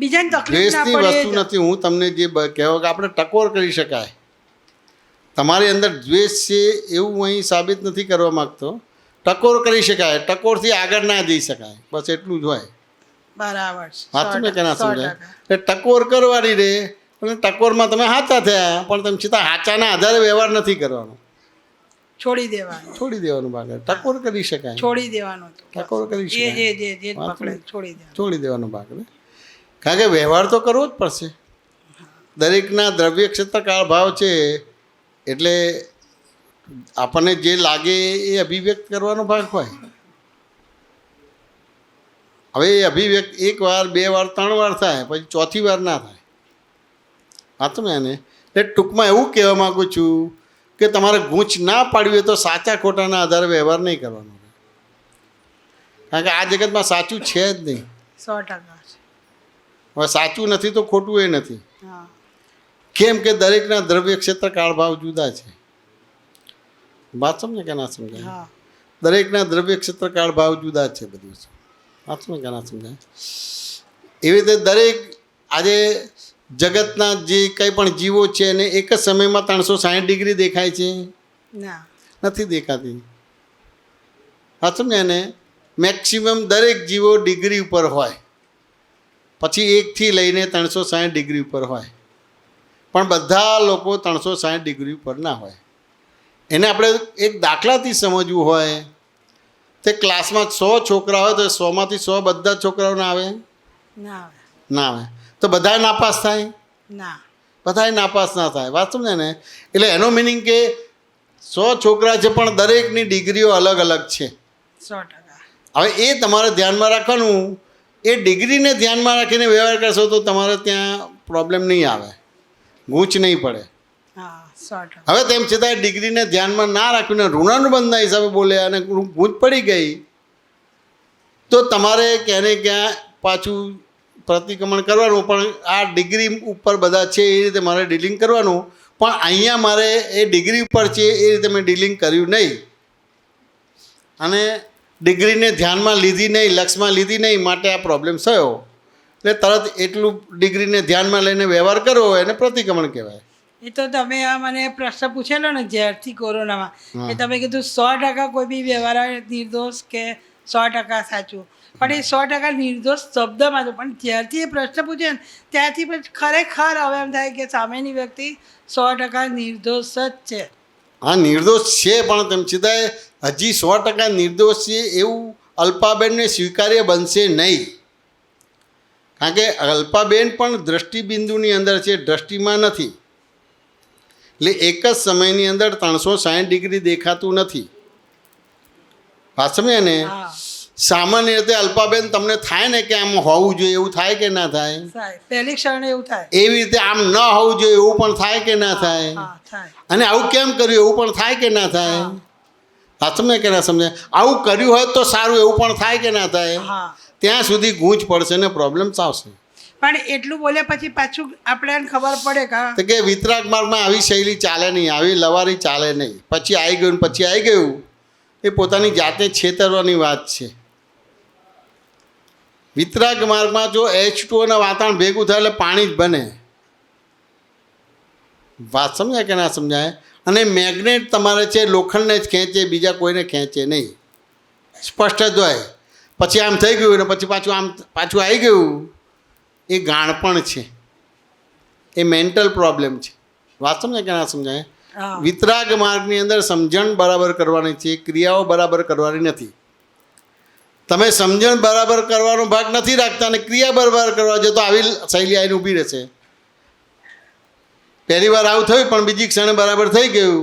બીજાને તકલીફ ના દ્વેષની વસ્તુ પડે. નથી. હું તમને જે કહેવો કે આપણે ટકોર કરી શકાય. તમારી અંદર દ્વેષ છે એવું અહીં સાબિત નથી કરવા માગતો. ટકોર કરી શકાય, ટકોરથી આગળ ના જઈ શકાય, બસ એટલું જ હોય. બરાબર છે. વાંચું ને કે ના સમજાય? એટલે ટકોર કરવાની રે, અને ટકોરમાં તમે સાચા થયા પણ તમે છતાં સાચાના આધારે વ્યવહાર નથી કરવાનો, છોડી દેવાનું. છોડી દેવાનું ભાગ. ટકોર કરી શકાય, છોડી દેવાનું. ટકોર કરી શકાય, છોડી દેવાનું ભાગ. કારણ કે વ્યવહાર તો કરવો જ પડશે. દરેકના દ્રવ્ય ક્ષેત્ર કાળ ભાવ છે, એટલે આપણને જે લાગે એ અભિવ્યક્ત કરવાનો ભાગ હોય. હવે એ અભિવ્યક્ત 1 વાર 2 વાર 3 વાર થાય, પછી ચોથી વાર ના થાય. વાંચો ને એને. એટલે ટૂંકમાં એવું કહેવા માગું છું કે તમારે ગૂંચ ના પાડવી હોય તો સાચા ખોટાના આધારે વ્યવહાર નહીં કરવાનો. કારણ કે આ જગતમાં સાચું છે જ નહીં. 100% હવે સાચું નથી તો ખોટું એ નથી. હા કેમ કે દરેકના દ્રવ્ય ક્ષેત્ર કાળ ભાવ જુદા છે. વાત સમજે કે ના સમજાય? હા દરેકના દ્રવ્ય ક્ષેત્ર કાળ ભાવ જુદા છે. બધી વસ્તુ વાત સમજે કે ના સમજાય? એવી રીતે દરેક આજે જગતના જે કંઈ પણ જીવો છે એને એક જ સમયમાં 360 ડિગ્રી દેખાય છે? ના નથી દેખાતી. વાત સમજે ને? મેક્સિમમ દરેક જીવો ડિગ્રી ઉપર હોય, પછી 1 થી લઈને 360 ડિગ્રી ઉપર હોય. પણ બધા લોકો 360 ડિગ્રી ઉપર ના હોય. એને આપણે એક દાખલાથી સમજવું હોય તે ક્લાસમાં 100 છોકરા હોય તો 100માંથી 100 બધા જ છોકરાઓ ના આવે? ના આવે. ના આવે. તો બધાએ નાપાસ થાય? ના. બધાએ નાપાસ ના થાય. વાત સમજે ને? એટલે એનો મિનિંગ કે 100 છોકરા છે પણ દરેકની ડિગ્રીઓ અલગ અલગ છે. 100%. હવે એ તમારે ધ્યાનમાં રાખવાનું. એ ડિગ્રીને ધ્યાનમાં રાખીને વ્યવહાર કરશો તો તમારે ત્યાં પ્રોબ્લેમ નહીં આવે, ગૂંચ નહીં પડે. હા 100%. હવે તેમ છતાં ડિગ્રીને ધ્યાનમાં ના રાખીને ઋણાનુબંધના હિસાબે બોલે અને ગૂંચ પડી ગઈ તો તમારે ક્યાં ને ક્યાં પાછું પ્રતિક્રમણ કરવાનું. પણ આ ડિગ્રી ઉપર બધા છે એ રીતે મારે ડીલિંગ કરવાનું. પણ અહીંયા મારે એ ડિગ્રી ઉપર છે એ રીતે મેં ડીલિંગ કર્યું નહીં અને ડિગ્રીને ધ્યાનમાં લીધી નહીં, લક્ષમાં લીધી નહીં, માટે આ પ્રોબ્લેમ થયો. એટલે તરત એટલું ડિગ્રીને ધ્યાનમાં લઈને વ્યવહાર કરવો એને પ્રતિક્રમણ કહેવાય. એ તો તમે આ મને પ્રશ્ન પૂછેલો ને જ્યારથી કોરોનામાં, એ તમે કીધું 100% કોઈ બી વ્યવહાર આવે નિર્દોષ કે 100% સાચું. પણ એ 100% નિર્દોષ શબ્દમાં હતું, પણ જ્યારથી એ પ્રશ્ન પૂછે ને ત્યારથી પછી ખરેખર હવે એમ થાય કે સામેની વ્યક્તિ 100% નિર્દોષ જ છે. હા નિર્દોષ છે, પણ તેમ છતાંય હજી 100% નિર્દોષ છે એવું અલ્પાબેનને સ્વીકાર્ય બનશે નહીં. કારણ કે અલ્પાબેન પણ દ્રષ્ટિબિંદુની અંદર છે, દ્રષ્ટિમાં નથી. એટલે એક જ સમયની અંદર 360 ડિગ્રી દેખાતું નથી. વાત સમજે ને? હા સામાન્ય રીતે અલ્પાબેન તમને થાય ને કે આમ હોવું જોઈએ એવું થાય કે ના થાય? થાય. પહેલી ક્ષણે એવું થાય. એવી રીતે આમ ન હોવું જોઈએ એવું પણ થાય કે ના થાય? હા થાય. અને આવું કેમ કર્યું એવું પણ થાય કે ના થાય? હા સમજે કે ના સમજે? આવું કર્યું હોય તો સારું એવું પણ થાય કે ના થાય? હા. ત્યાં સુધી ગૂંચ પડશે ને પ્રોબ્લેમ આવશે. પણ એટલું બોલ્યા પછી પાછું આપણને ખબર પડે કે તો કે વિતરાગ માર્ગમાં આવી શૈલી ચાલે નહીં, આવી લવારી ચાલે નહીં. પછી આવી ગયું ને પછી આવી ગયું એ પોતાની જાતે છેતરવાની વાત છે. વિતરાગ માર્ગમાં જો H2O ના વાતાવરણ ભેગું થાય એટલે પાણી જ બને. વાત સમજાય કે ના સમજાય? અને મેગ્નેટ તમારે છે લોખંડને જ ખેંચે, બીજા કોઈને ખેંચે નહીં. સ્પષ્ટ જ હોય. પછી આમ થઈ ગયું ને પછી પાછું આમ પાછું આવી ગયું એ ગાણપણ છે, એ મેન્ટલ પ્રોબ્લેમ છે. વાત સમજાય કે ના સમજાય? હા. વિતરાગ માર્ગની અંદર સમજણ બરાબર કરવાની છે, ક્રિયાઓ બરાબર કરવાની નથી. તમે સમજણ બરાબર કરવાનો ભાગ નથી રાખતા અને ક્રિયા બરાબર કરવા જો તો આવી શૈલી આવીને ઊભી રહેશે. પહેલી વાર આવું થયું પણ બીજી ક્ષણે બરાબર થઈ ગયું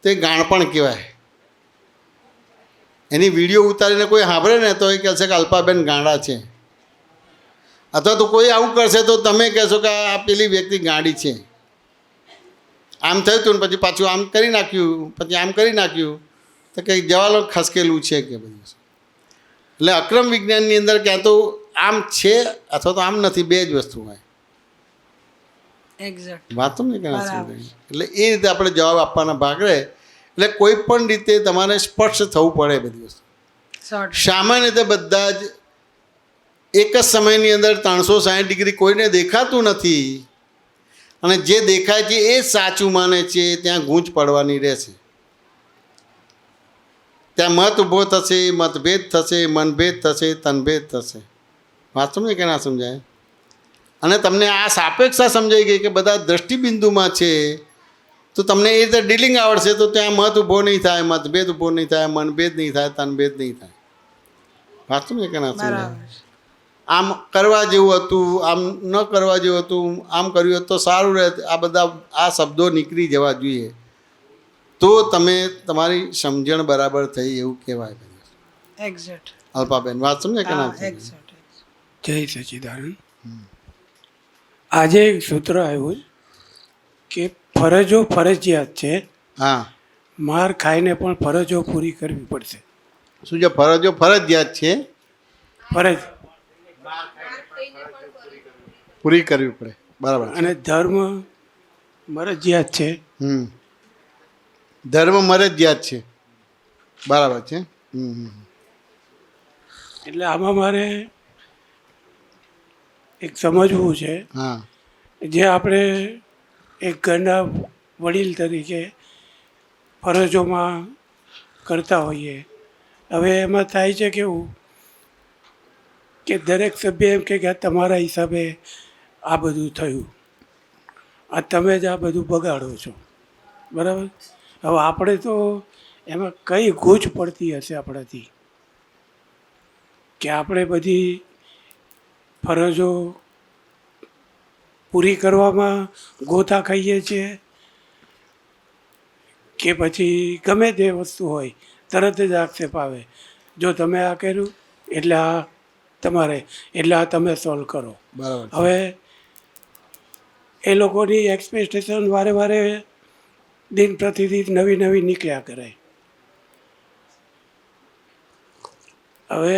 તે ગાણપણ કહેવાય. એની વિડીયો ઉતારીને કોઈ સાંભળે ને તો એ કહેશે કે અલ્પાબેન ગાંડા છે, અથવા તો કોઈ આવું કરશે તો તમે કહેશો કે આ પેલી વ્યક્તિ ગાંડી છે. આમ થયું હતું ને પછી પાછું આમ કરી નાખ્યું, પછી આમ કરી નાખ્યું તો કંઈક જવાલો ખસકેલું છે કે બધું. એટલે અક્રમ વિજ્ઞાનની અંદર ક્યાં તો આમ છે અથવા તો આમ નથી, બે જ વસ્તુ હોય. એક્ઝેક્ટ. વાત તો નહીં બરાબર. કહેવાય. એટલે એ રીતે આપણે જવાબ આપવાના ભાગ રહે. એટલે કોઈ પણ રીતે તમારે સ્પષ્ટ થવું પડે બધી વસ્તુ. 100%. સામાન્ય રીતે બધા જ એક જ સમયની અંદર 360 ડિગ્રી કોઈને દેખાતું નથી અને જે દેખાય છે એ જ સાચું માને છે. ત્યાં ગૂંચ પડવાની રહેશે. ત્યાં મત ઊભો થશે, મતભેદ થશે, મનભેદ થશે, તનભેદ થશે. વાત સમજે કે ના સમજાય? અને તમને આ સાપેક્ષા સમજાઈ ગઈ કે બધા દ્રષ્ટિબિંદુમાં છે તો તમને એ રીતે ડીલિંગ આવડશે તો ત્યાં મત ઊભો નહીં થાય, મતભેદ ઊભો નહીં થાય, મનભેદ નહીં થાય, તનભેદ નહીં થાય. વાત સમજે કે ના સમજાય? બરાબર. આમ કરવા જેવું હતું, આમ ન કરવા જેવું હતું, આમ કર્યું હોત તો સારું રહે, આ બધા આ શબ્દો નીકળી જવા જોઈએ તો તમે તમારી સમજણ બરાબર થઈ એવું કહેવાય. એક્ઝેક્ટ. અલ્પાબેન વાત સમજે કે ના હા સમજે? એક્ઝેક્ટ. જય સચિદાનંદ. આજે એક સૂત્ર આવ્યું કે ફરજો ફરજિયાત છે, હા. માર ખાઈને પણ ફરજો પૂરી કરવી પડશે. શું છે? ફરજો ફરજિયાત છે, ફરજ પૂરી કરવી પડે. બરાબર. અને ધર્મ મરજિયાત છે. ધર્મ મરજિયાત છે. બરાબર છે. એટલે આમાં મારે એક સમજવું છે હા. જે આપણે એક ઘરના વડીલ તરીકે ફરજોમાં કરતા હોઈએ. હવે એમાં થાય છે કેવું કે દરેક સભ્ય એમ કે આ તમારા હિસાબે આ બધું થયું, આ તમે જ આ બધું બગાડો છો, બરાબર. હવે આપણે તો એમાં કઈ ગૂંચ પડતી હશે આપણાથી કે આપણે બધી ફરજો પૂરી કરવામાં ગોથા ખાઈએ છીએ કે પછી ગમે તે વસ્તુ હોય તરત જ આક્ષેપ આવે, જો તમે આ કર્યું એટલે આ તમારે, એટલે આ તમે સોલ્વ કરો. બરાબર. હવે એ લોકોની એક્સપેક્ટેશન વારે વારે દિન પ્રતિદિન નવી નવી નીકળ્યા કરે. હવે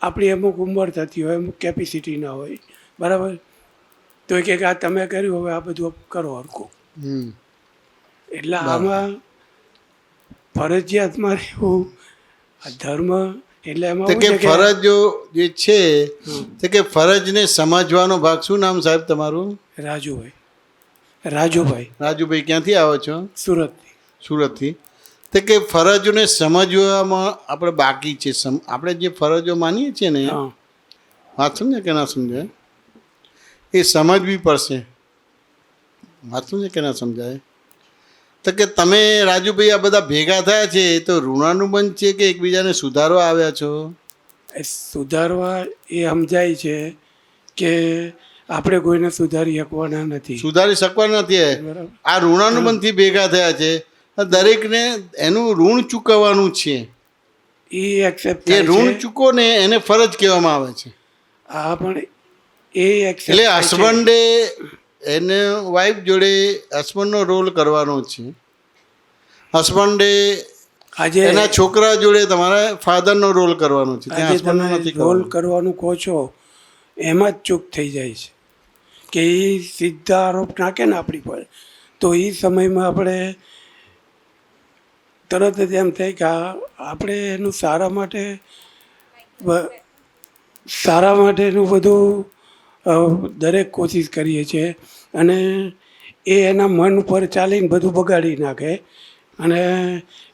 આપણી અમુક ઉંમર થતી હોય, અમુક કેપેસિટી ના હોય, બરાબર, તો એ કે આ તમે કર્યું, હવે આ બધું કરો હરખું. હમ. એટલે આમાં ફરજિયાતમાં રહેવું આ ધર્મ એટલે એમાં તો શું કે છે કે ફરજો જે છે તો કે ફરજને સમજવાનો ભાગ, શું નામ સાહેબ તમારું? રાજુભાઈ રાજુભાઈ. ક્યાંથી આવો છો? સુરતથી. સુરતથી. તો કે ફરજોને સમજવામાં આપણે બાકી છે. આપણે જે ફરજો માનીએ છીએ ને, હા, વાત સમજે કે ના સમજાય, એ સમજવી પડશે. વાત સમજે કે ના સમજાય? તો કે તમે રાજુભાઈ આ બધા ભેગા થયા છે તો ઋણાનુબંધ છે કે એકબીજાને સુધારવા આવ્યા છો? એ સુધારવા એ સમજાય છે કે આપણે કોઈને સુધારી શકવાના નથી. સુધારી શકવાના નથી. બરાબર. આ ઋણાનુબંધથી ભેગા થયા છે. દરેકને એનું ઋણ ચૂકવવાનું છે. એ એક્સેપ્ટ એ ઋણ ચૂકો ને એને ફરજ કહેવામાં આવે છે. હા, પણ એ એક્સેપ્ટ એટલે હસબન્ડે એને વાઈફ જોડે હસબન્ડનો રોલ કરવાનો છે. હસબન્ડે આજે એના છોકરા જોડે તમારે ફાધરનો રોલ કરવાનો છે. ત્યાં આજે હસબન્ડનો તમે નથી રોલ કરવાનો. કરવાનું કહો છો એમાં જ ચૂક થઈ જાય છે કે એ સીધા આરોપ નાખે ને આપણી પર, તો એ સમયમાં આપણે તરત જ એમ થાય કે આપણે એનું સારા માટેનું બધું દરેક કોશિશ કરીએ છીએ અને એ એના મન ઉપર ચાલીને બધું બગાડી નાખે અને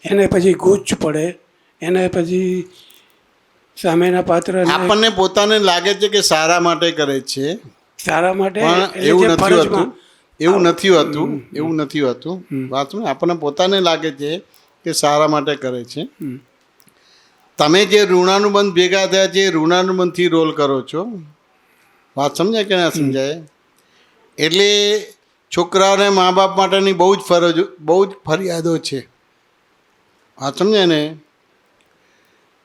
એને પછી ગૂંચ પડે, એને પછી સામેના પાત્ર આપણને પોતાને લાગે છે કે સારા માટે કરે છે, સારા માટે પણ એટલે એવું જે નથી ફરજમાં હોતું. એવું નથી હોતું. એવું નથી હોતું. વાત શું, આપણને પોતાને લાગે છે કે સારા માટે કરે છે. તમે જે ઋણાનુબંધ ભેગા થયા છે એ ઋણાનુબંધથી રોલ કરો છો. વાત સમજાય કે ના સમજાય? એટલે છોકરાઓને મા બાપ માટેની બહુ જ ફરિયાદો છે. વાત સમજાય ને?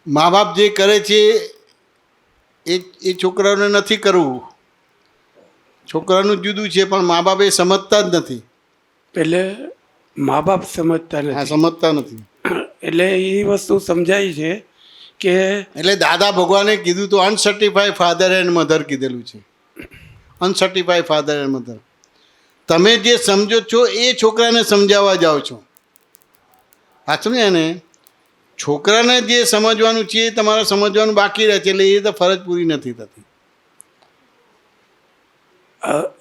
મા બાપ જે કરે છે એ છોકરાઓને નથી કરવું. છોકરાનું જુદું છે પણ મા બાપ એ સમજતા જ નથી. એટલે મા બાપ સમજતા હા, નથી. સમજતા નથી. એટલે એ વસ્તુ સમજાય છે કે એટલે દાદા ભગવાને કીધું તો અનસર્ટિફાઈડ ફાધર એન્ડ મધર કીધેલું છે. Uncertified father and mother. તમે જે સમજો છો એ છોકરાને સમજાવવા જાઓ છો. હા, સમજ્યા ને? છોકરાને જે સમજવાનું છે એ તમારે સમજવાનું બાકી રહે છે. એટલે એ તો ફરજ પૂરી નથી થતી.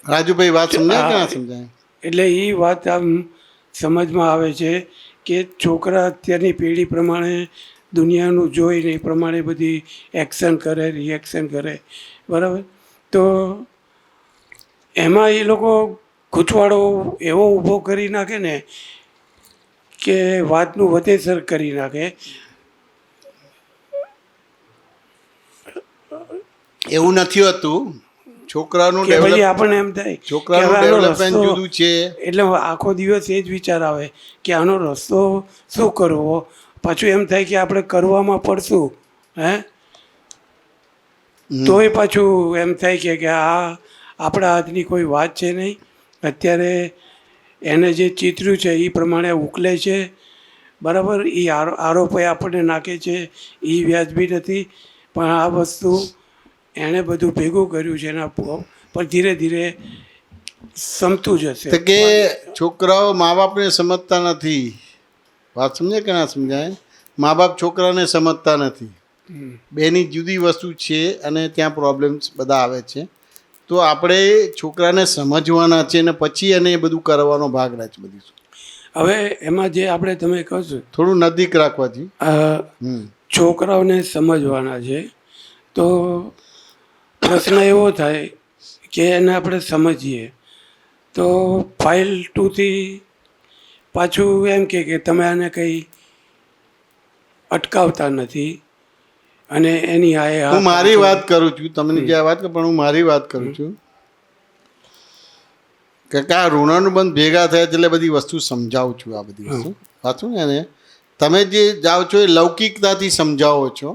રાજુભાઈ, વાત સમજાય કે ના સમજાય? એટલે એ વાત આમ સમજમાં આવે છે કે છોકરા અત્યારની પેઢી પ્રમાણે દુનિયાનું જોઈને એ પ્રમાણે બધી એક્શન કરે, રિએક્શન કરે, બરાબર. તો એમાં એ લોકો ગૂંચવાડો એવો ઊભો કરી નાખે ને કે વાતનું વધેસર કરી નાખે. એવું નથી હોતું. છોકરાનું કે પછી ડેવલપ આપણને એમ થાય કે છોકરાનું હવે આનો ડેવલપમેન્ટ રસ્તો- જુદું છે. એટલે આખો દિવસ એ જ વિચાર આવે કે આનો રસ્તો શું કરવો. પાછું એમ થાય કે આપણે કરવામાં પડશું, હે, તોય પાછું એમ થાય કે આ આપણા હાથની કોઈ વાત છે નહીં. અત્યારે એને જે ચિતર્યું છે એ પ્રમાણે ઉકલે છે, બરાબર. એ આરોપો આપણને નાખે છે એ વ્યાજબી નથી. પણ આ વસ્તુ એણે બધું ભેગું કર્યું છે એના પણ ધીરે ધીરે સમતું જશે. તો કે છોકરાઓ મા બાપને સમજતા નથી. વાત સમજાય કે ના સમજાય? મા બાપ છોકરાને સમજતા નથી. બેની જુદી વસ્તુ છે અને ત્યાં પ્રોબ્લેમ્સ બધા આવે છે. તો આપણે છોકરાને સમજવાના છે ને પછી એને એ બધું કરવાનો ભાગ રહે છે. બધી હવે એમાં જે આપણે તમે કહો છો થોડું નજીક રાખવાથી. છોકરાઓને સમજવાના છે, તો પ્રશ્ન એવો થાય કે એને આપણે સમજીએ તો ફાઇલ 2થી પાછું એમ કે તમે આને કંઈ અટકાવતા નથી અને એની હું મારી વાત કરું છું, તમને જે વાત કરું, પણ હું મારી વાત કરું છું કે આ ઋણાનુબંધ ભેગા થયા એટલે બધી વસ્તુ સમજાવું છું. આ બધી વસ્તુ વાંચું ને એને તમે જે જાઓ છો એ લૌકિકતાથી સમજાવો છો.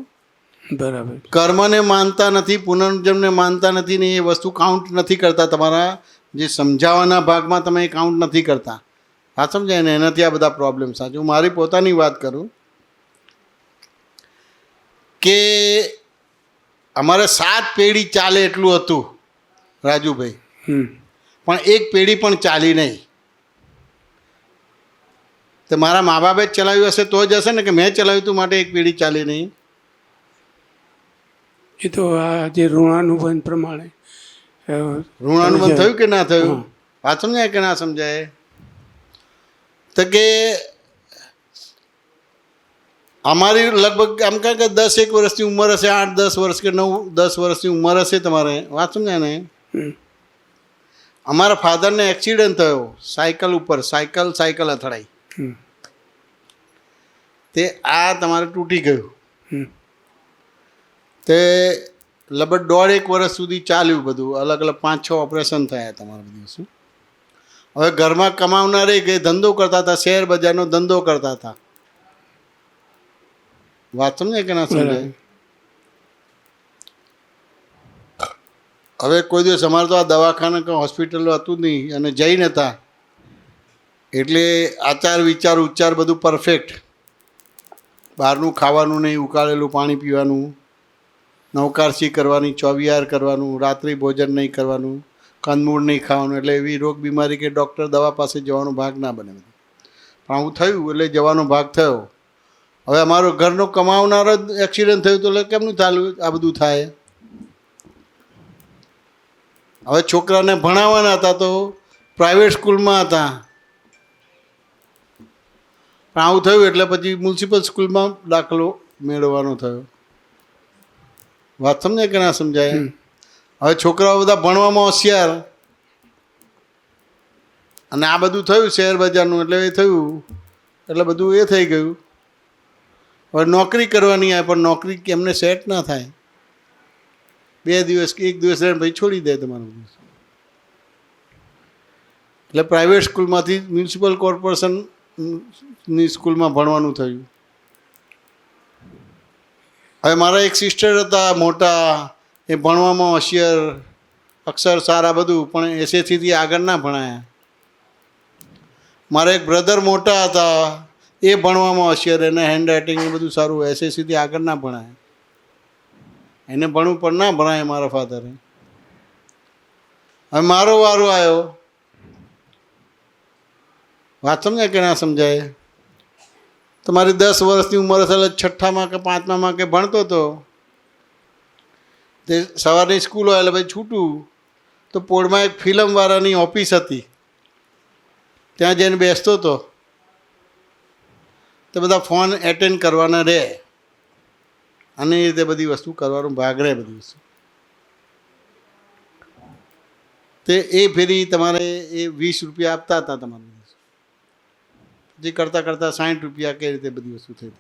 બરાબર. કર્મને માનતા નથી, પુનર્જન્મને માનતા નથી ને એ વસ્તુ કાઉન્ટ નથી કરતા. તમારા જે સમજાવવાના ભાગમાં તમે એ કાઉન્ટ નથી કરતા. હા, સમજાય ને? એનાથી આ બધા પ્રોબ્લેમ સાચું. હું મારી પોતાની વાત કરું કે અમારે 7 પેઢી ચાલે એટલું હતું રાજુભાઈ, પણ એક પેઢી પણ ચાલી નહીં. તો મારા મા બાપે જ ચલાવ્યું હશે તો જ હશે ને, કે મેં ચલાવ્યું હતું માટે એક પેઢી ચાલી નહીં. એ તો આ જે ઋણાનુબંધ પ્રમાણે ઋણાનુબંધ થયું કે ના થયું? વાત સમજાય કે ના સમજાય? તો કે અમારી લગભગ આમ કહે કે 10-1 વર્ષની ઉંમર હશે, 8-10 વર્ષ કે 9-10 વર્ષની ઉંમર હશે તમારે. વાત સમજાય ને? અમારા ફાધરને એક્સિડન્ટ થયો સાયકલ ઉપર, સાયકલ અથડાઈ, તે આ તમારે તૂટી ગયું. તે લગભગ 1.5 વર્ષ સુધી ચાલ્યું બધું, અલગ અલગ 5-6 ઓપરેશન થયા તમારા બધી વસ્તુ. હવે ઘરમાં કમાવનારે કે ધંધો કરતા હતા, શેર બજારનો ધંધો કરતા હતા. વાત સમજાય કે ના સમજાય? હવે કોઈ દિવસ અમારે તો આ દવાખાના કે હોસ્પિટલ હતું જ નહીં અને જઈ નહોતા, એટલે આચાર વિચાર ઉચ્ચાર બધું પરફેક્ટ. બહારનું ખાવાનું નહીં, ઉકાળેલું પાણી પીવાનું, નવકારસી કરવાની, 24 કરવાનું, રાત્રિ ભોજન નહીં કરવાનું, કંદમૂળ નહીં ખાવાનું. એટલે એવી રોગ બીમારી કે ડૉક્ટર દવા પાસે જવાનો ભાગ ના બને. પણ આવું થયું એટલે જવાનો ભાગ થયો. હવે અમારો ઘરનો કમાવનાર જ એક્સિડન્ટ થયું તો એટલે કેમનું ચાલ્યું આ બધું થાય? હવે છોકરાને ભણાવવાના હતા તો પ્રાઇવેટ સ્કૂલમાં હતા, પણ આવું થયું એટલે પછી મ્યુનિસિપલ સ્કૂલમાં દાખલો મેળવવાનો થયો. વાત સમજાય કે ના સમજાય? હવે છોકરાઓ બધા ભણવામાં હોશિયાર અને આ બધું થયું શેર બજારનું, એટલે એ થયું એટલે બધું એ થઈ ગયું. હવે નોકરી કરવાની આવે પણ નોકરી એમને સેટ ના થાય. 2 દિવસ કે 1 દિવસ રહીને પછી છોડી દે તમારું. એટલે પ્રાઇવેટ સ્કૂલમાંથી મ્યુનિસિપલ કોર્પોરેશનની સ્કૂલમાં ભણવાનું થયું. હવે મારા એક સિસ્ટર હતા મોટા, એ ભણવામાં હોશિયાર, અક્ષર સારા બધું, પણ એસએસસીથી આગળ ના ભણાયા. મારા એક બ્રધર મોટા હતા, એ ભણવામાં હોશિયાર, એને હેન્ડ રાઇટિંગ બધું સારું, એસએસસીથી આગળ ના ભણાય. એને ભણવું પણ ના ભણાય મારા ફાધરે. હવે મારો વારો આવ્યો. વાત સમજાય કે ના સમજાય? તમારી 10 વર્ષની ઉંમર હશે, 6ઠ્ઠામાં કે 5મામાં કે ભણતો હતો, તે સવારની સ્કૂલ હોય એટલે પછી છૂટું તો પોળમાં એક ફિલ્મવાળાની ઓફિસ હતી, ત્યાં જઈને બેસતો હતો. તો બધા ફોન એટેન્ડ કરવાના રહે અને એ રીતે બધી વસ્તુ કરવાનું ભાગ રહે બધી વસ્તુ. તે એ ફેરી તમારે એ 20 રૂપિયા આપતા હતા તમારે, જે કરતાં કરતાં 60 રૂપિયા કઈ રીતે બધી વસ્તુ થઈ.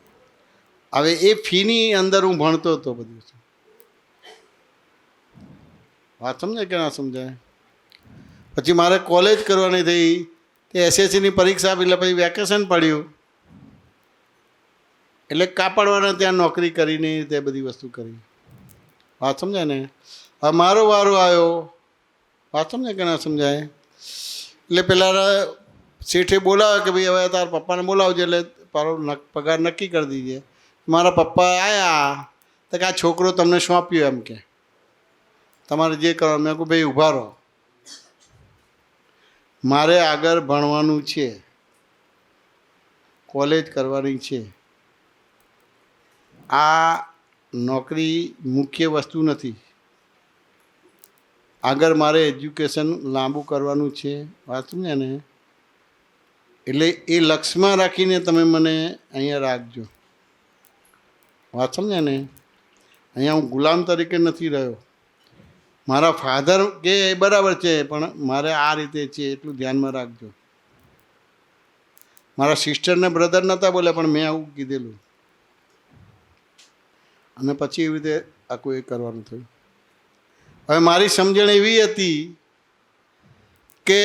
હવે એ ફીની અંદર હું ભણતો હતો બધી વસ્તુ. વાત સમજાય કે ના સમજાય? પછી મારે કોલેજ કરવાની થઈ, તે એસએસસીની પરીક્ષા આપી એટલે પછી વેકેશન પડ્યું એટલે કાપડવાના ત્યાં નોકરી કરીને તે બધી વસ્તુ કરી. વાત સમજાય ને? હવે મારો વારો આવ્યો. વાત સમજાય કે ના સમજાય? એટલે પેલા શેઠે બોલાવે કે ભાઈ હવે તારા પપ્પાને બોલાવજો એટલે તારો પગાર નક્કી કરી દીજે. મારા પપ્પા આવ્યા તો કે આ છોકરો તમને સોંપ્યો, એમ કે તમારે જે કરવાનું. મેં કહું ભાઈ ઊભા રહો, મારે આગળ ભણવાનું છે, કોલેજ કરવાની છે. આ નોકરી મુખ્ય વસ્તુ નથી. આગળ મારે એજ્યુકેશન લાંબુ કરવાનું છે. વાત સમજ્યા ને? એટલે એ લક્ષ્યમાં રાખીને તમે મને અહીંયા રાખજો. વાત સમજ્યા ને? અહીંયા હું ગુલામ તરીકે નથી રહ્યો. મારા ફાધર કે એ બરાબર છે, પણ મારે આ રીતે છે એટલું ધ્યાનમાં રાખજો. મારા સિસ્ટરને બ્રધર નહોતા બોલ્યા, પણ મેં આવું કીધેલું અને પછી એવી રીતે આખું એ કરવાનું થયું. હવે મારી સમજણ એવી હતી કે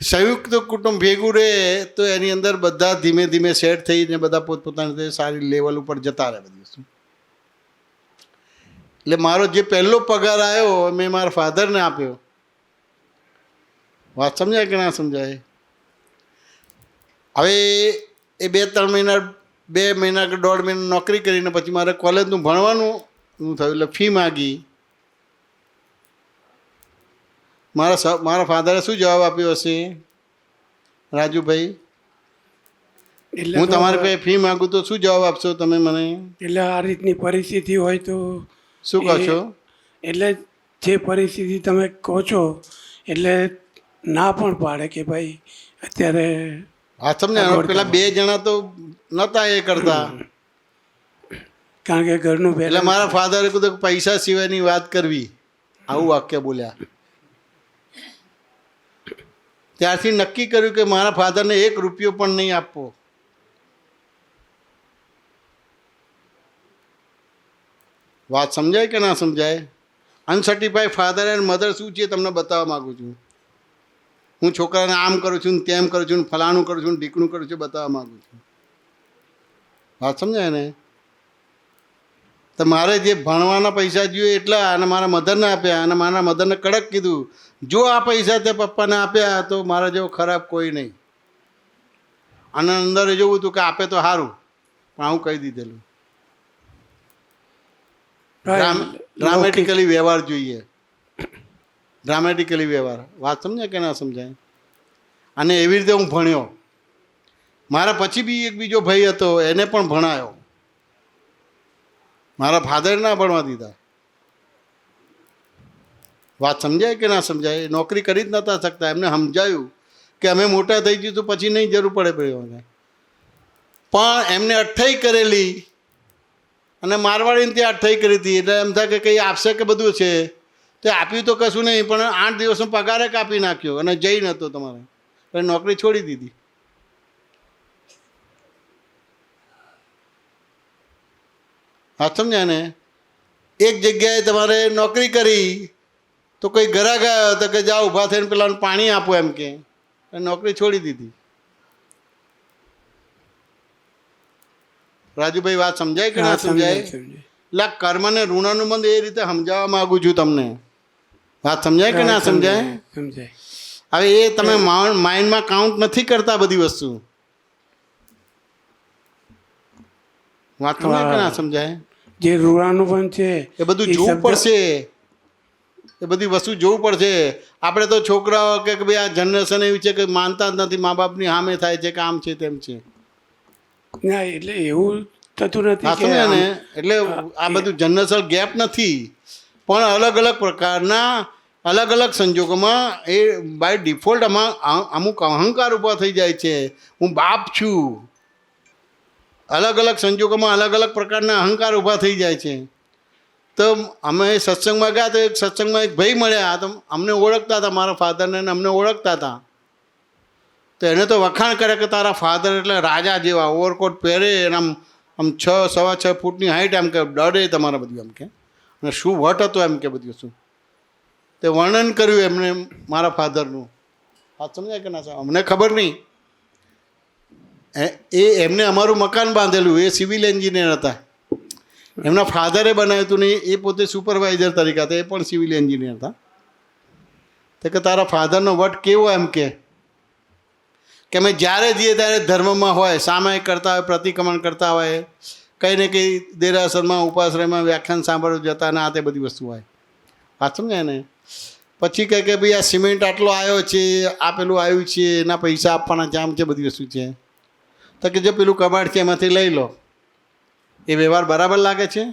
સંયુક્ત કુટુંબ ભેગું રહે તો એની અંદર બધા ધીમે ધીમે સેટ થઈને બધા પોતપોતાની રીતે સારી લેવલ ઉપર જતા રહે બધી વસ્તુ. એટલે મારો જે પહેલો પગાર આવ્યો મેં મારા ફાધરને આપ્યો. વાત સમજાય કે ના સમજાય? હવે એ 2-3 મહિના 2 મહિના કે 1.5 મહિના નોકરી કરીને પછી મારે કોલેજનું ભણવાનું થયું, એટલે ફી માગી. મારા ફાધરે શું જવાબ આપ્યો હશે રાજુભાઈ? એટલે હું તો તમારી પાસે ફી માગું તો શું જવાબ આપશો તમે મને? એટલે આ રીતની પરિસ્થિતિ હોય તો શું કહો છો? એટલે જે પરિસ્થિતિ તમે કહો છો એટલે ના પણ પાડે કે ભાઈ અત્યારે હા સમજ્યા. પેલા 2 જણા તો નહોતા એ કરતા, કારણ કે ઘરનું એટલે પહેલા મારા ફાધરે કીધું કે પૈસા સિવાયની વાત કરવી, આવું વાક્ય બોલ્યા. ત્યારથી નક્કી કર્યું કે મારા ફાધરને 1 રૂપિયો પણ નહીં આપવો. વાત સમજાય કે ના સમજાય? અનસર્ટિફાઈડ ફાધર એન્ડ મધર શું છે તમને બતાવવા માગું છું. હું છોકરાને આમ કરું છું ને તેમ કરું છું ને ફલાણું કરું છું ને ઢીકણું કરું છું બતાવવા માગું છું. વાત સમજાય ને? તો મારે જે ભણવાના પૈસા જોઈએ એટલા અને મારા મધરને આપ્યા, અને મારા મધરને કડક કીધું જો આ પૈસા તે પપ્પાને આપ્યા તો મારા જેવો ખરાબ કોઈ નહીં. અને અંદર જોવું હતું કે આપે તો સારું, પણ આવું કહી દીધેલું. ડ્રામેટિકલી વ્યવહાર જોઈએ, ડ્રામેટિકલી વ્યવહાર. વાત સમજાય કે ના સમજાય? અને એવી રીતે હું ભણ્યો. મારા પછી બી એક બીજો ભાઈ હતો, એને પણ ભણાયો. મારા ફાધર ના ભણવા દીધા. વાત સમજાય કે ના સમજાય? નોકરી કરી જ નહોતા શકતા. એમને સમજાયું કે અમે મોટા થઈ જઈશું પછી નહીં જરૂર પડે ભાઈઓને, પણ એમને અઠ્ઠાઈ કરેલી અને મારવાડીને ત્યાં અઠ્ઠાઈ કરી હતી. એટલે એમ થાય કે કંઈ આપશે કે બધું છે, તો આપ્યું તો કશું નહીં, પણ 8 દિવસનો પગારે કાપી નાખ્યો અને જઈ નહોતો તમારે, એટલે નોકરી છોડી દીધી. હા સમજ્યા ને? એક જગ્યાએ તમારે નોકરી કરી તો કોઈ ગ્રાહક આવ્યો તો કે જાઓ ઊભા થઈને પેલાને પાણી આપો એમ કે, નોકરી છોડી દીધી. રાજુભાઈ વાત સમજાય કે ના સમજાય? એટલે કર્મને ઋણાનુબંધ એ રીતે સમજાવવા માંગુ છું તમને. વાત સમજાય કે ના સમજાય? સમજાય. હવે એ તમે માઇન્ડમાં કાઉન્ટ નથી કરતા બધી વસ્તુ. વાત સમજાય કે ના સમજાય? જે ઋણાનુબંધ છે એ બધું જોવું પડશે, એ બધી વસ્તુ જોવું પડશે. આપણે તો છોકરાઓ કે ભાઈ આ જનરેશન એવી છે કે માનતા જ નથી, મા બાપની સામે થાય છે કે આમ છે તેમ છે. ના એટલે એવું થતું નથી હા કે સમજ્યા ને? એટલે આ બધું જનરેશનલ ગેપ નથી, પણ અલગ અલગ પ્રકારના અલગ અલગ સંજોગોમાં એ બાય ડિફોલ્ટ અમુક અહંકાર ઊભા થઈ જાય છે. હું બાપ છું. અલગ અલગ સંજોગોમાં અલગ અલગ પ્રકારના અહંકાર ઊભા થઈ જાય છે. તો અમે સત્સંગમાં ગયા તો એક સત્સંગમાં એક ભાઈ મળ્યા, તો અમને ઓળખતા હતા, મારા ફાધરને અમને ઓળખતા હતા. તો એને તો વખાણ કરે કે તારા ફાધર એટલે રાજા જેવા, ઓવરકોટ પહેરે અને આમ 6-6.5 ફૂટની હાઈટ, એમ કે ડરે તમારા બધું એમ કે, અને શું વટ હતો એમ કે બધું શું તે વર્ણન કર્યું એમને મારા ફાધરનું. વાત સમજાય કે ના? અમને ખબર નહીં. એમને અમારું મકાન બાંધેલું, એ સિવિલ એન્જિનિયર હતા. એમના ફાધરે બનાવ્યું હતું ને એ પોતે સુપરવાઇઝર તરીકે હતા, એ પણ સિવિલ એન્જિનિયર હતા. તો કે તારા ફાધરનો વટ કેવો એમ કે અમે જ્યારે જઈએ ત્યારે ધર્મમાં હોય, સામાયિક કરતા હોય, પ્રતિક્રમણ કરતા હોય, કંઈ ને કંઈ દેરાસરમાં ઉપાશ્રયમાં વ્યાખ્યાન સાંભળવા જતા ને આ તે બધી વસ્તુ હોય. વાત સમજાય ને? પછી કહે કે ભાઈ આ સિમેન્ટ આટલો આવ્યો છે, આ પેલું આવ્યું છે, એના પૈસા આપવાના છે, આમ છે બધી વસ્તુ છે. તો કે જે પેલું કબાડ છે એમાંથી લઈ લો. એ વ્યવહાર બરાબર લાગે છે?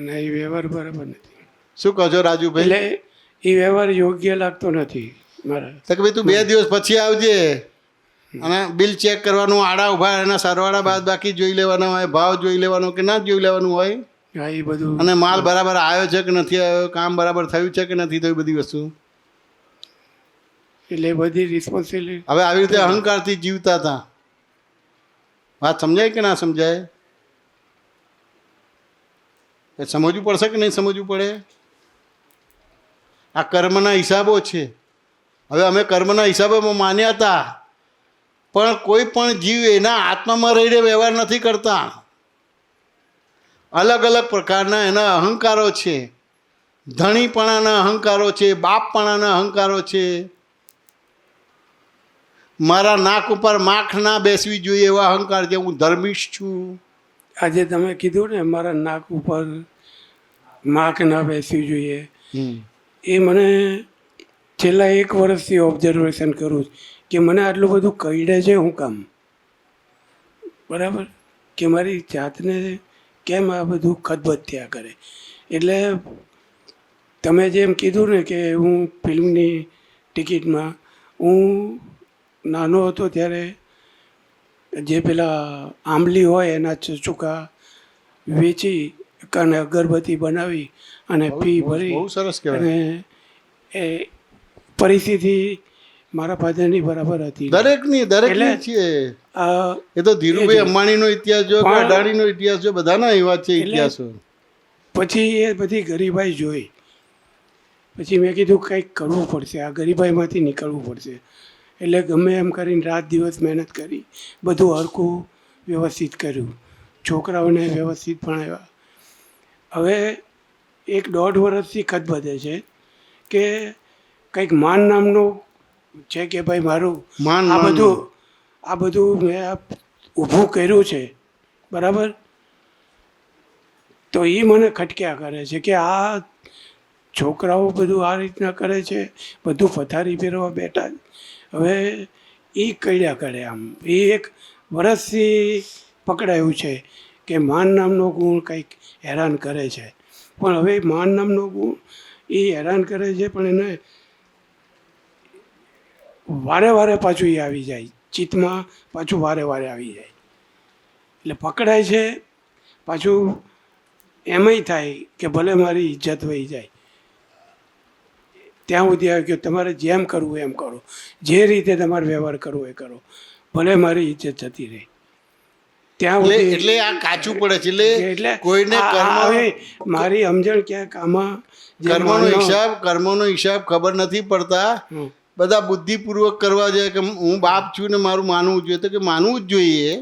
ના, એ વ્યવહાર બરાબર નથી. શું કહો છો રાજુભાઈ? એટલે એ વ્યવહાર યોગ્ય લાગતો નથી મારા. તો કે ભાઈ તું 2 દિવસ પછી આવજે અને બિલ ચેક કરવાનું, આડા ઉભા એના સરવાળા બાદ બાકી જોઈ લેવાના હોય, ભાવ જોઈ લેવાનો કે ના જોઈ લેવાનું હોય. હા એ બધું અને માલ બરાબર આવ્યો છે કે નથી આવ્યો, કામ બરાબર થયું છે કે નથી થયું, બધી વસ્તુ. એટલે બધી રિસ્પોન્સિબિલિટી. હવે આવી રીતે અહંકારથી જીવતા હતા. વાત સમજાય કે ના સમજાય? એ સમજવું પડશે કે નહીં સમજવું પડે? આ કર્મના હિસાબો છે. હવે અમે કર્મના હિસાબોમાં માન્યા હતા, પણ કોઈ પણ જીવ એના આત્મામાં રહીને વ્યવહાર નથી કરતા. અલગ અલગ પ્રકારના એના અહંકારો છે. ધણીપણાના અહંકારો છે, બાપપણાના અહંકારો છે. મારા નાક ઉપર માખ ના બેસવી જોઈએ એવા અહંકાર છે. હું ધર્મિષ્ઠ છું. આજે તમે કીધું ને મારા નાક ઉપર માખ ના બેસવી જોઈએ, એ મને છેલ્લા 1 વર્ષથી ઓબ્ઝર્વેશન કરું છું કે મને આટલું બધું કહીડે છે હું કામ, બરાબર, કે મારી જાતને કેમ આ બધું ખદબદ થયા કરે. એટલે તમે જેમ કીધું ને કે હું ફિલ્મની ટિકિટમાં, હું નાનો હતો ત્યારે જે પેલા આંબલી હોય એના ચૂકા વેચી અને અગરબત્તી બનાવી અને પી ભરી. બહુ સરસ કહેવાય. અને એ પરિસ્થિતિ મારા ફાધરની બરાબર હતી. દરેકની છે. આ એ તો ધીરુભાઈ અંબાણીનો ઇતિહાસ જો, પણ- અડાણીનો ઇતિહાસ જો, બધાના એવા છે એટલે- ઇતિહાસો. પછી એ બધી ગરીબાઈ જોઈ, પછી મેં કીધું કંઈક કરવું પડશે, આ ગરીબાઈમાંથી નીકળવું પડશે. એટલે ગમે એમ કરીને રાત દિવસ મહેનત કરી, બધું હરખું વ્યવસ્થિત કર્યું, છોકરાઓને વ્યવસ્થિત ભણાવ્યા. હવે 1-1.5 વર્ષથી ખત બધે છે કે કંઈક માન નામનું છે કે ભાઈ મારું માન આ નામનું. બધું મેં આ ઊભું કર્યું છે, બરાબર. તો એ મને ખટક્યા કરે છે કે આ છોકરાઓ બધું આ રીતના કરે છે, બધું પથારી ફેરવા બેઠા. હવે એ કડ્યા કરે આમ. એ 1 વર્ષથી પકડાયું છે કે માન નામનો ગુણ કંઈક હેરાન કરે છે. પણ હવે માન નામનો ગુણ એ હેરાન કરે છે, પણ એને વારે વારે પાછું એ આવી જાય ચિત્તમાં, પાછું વારે વારે આવી જાય. એટલે પકડાય છે, પાછું એમય થાય કે ભલે મારી ઇજ્જત વહી જાય. ત્યાં સુધી આવે કે તમારે જેમ કરવું એમ કરો, જે રીતે તમારે વ્યવહાર કરવો એ કરો, ભલે મારી ઇજ્જત જતી રહે. ત્યાં સુધી એટલે આ કાચું પડે છે. એટલે એટલે કોઈને હવે મારી સમજણ ક્યાંક આમાં જે કર્મનો હિસાબ ખબર નથી પડતા. હમ. બધા બુદ્ધિપૂર્વક કરવા જોઈએ કે હું બાપ છું ને મારું માનવું જોઈએ, તો કે માનવું જ જોઈએ.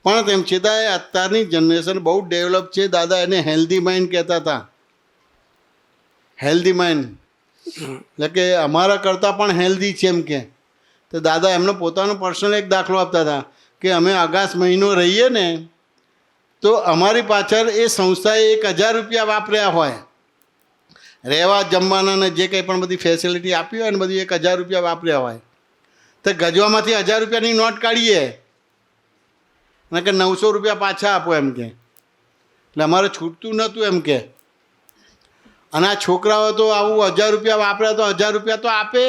પણ તેમ છતાંય અત્યારની જનરેશન બહુ ડેવલપ છે. દાદા એને હેલ્ધી માઇન્ડ કહેતા હતા. હેલ્ધી માઇન્ડ એટલે કે અમારા કરતાં પણ હેલ્ધી છે એમ કે. તો દાદા એમનો પોતાનો પર્સનલ એક દાખલો આપતા હતા કે અમે અગાસ મહિનો રહીએ ને તો અમારી પાછળ એ સંસ્થાએ 1000 રૂપિયા વાપર્યા હોય, રહેવા જમવાના ને જે કંઈ પણ બધી ફેસિલિટી આપી હોય ને બધી 1000 રૂપિયા વાપર્યા હોય, તો ગજવામાંથી 1000 રૂપિયાની નોટ કાઢીએ અને કે 900 રૂપિયા પાછા આપો એમ કે. એટલે અમારે છૂટતું નહોતું એમ કે. અને આ છોકરાઓ તો આવું 1000 રૂપિયા વાપર્યા તો 1000 રૂપિયા તો આપે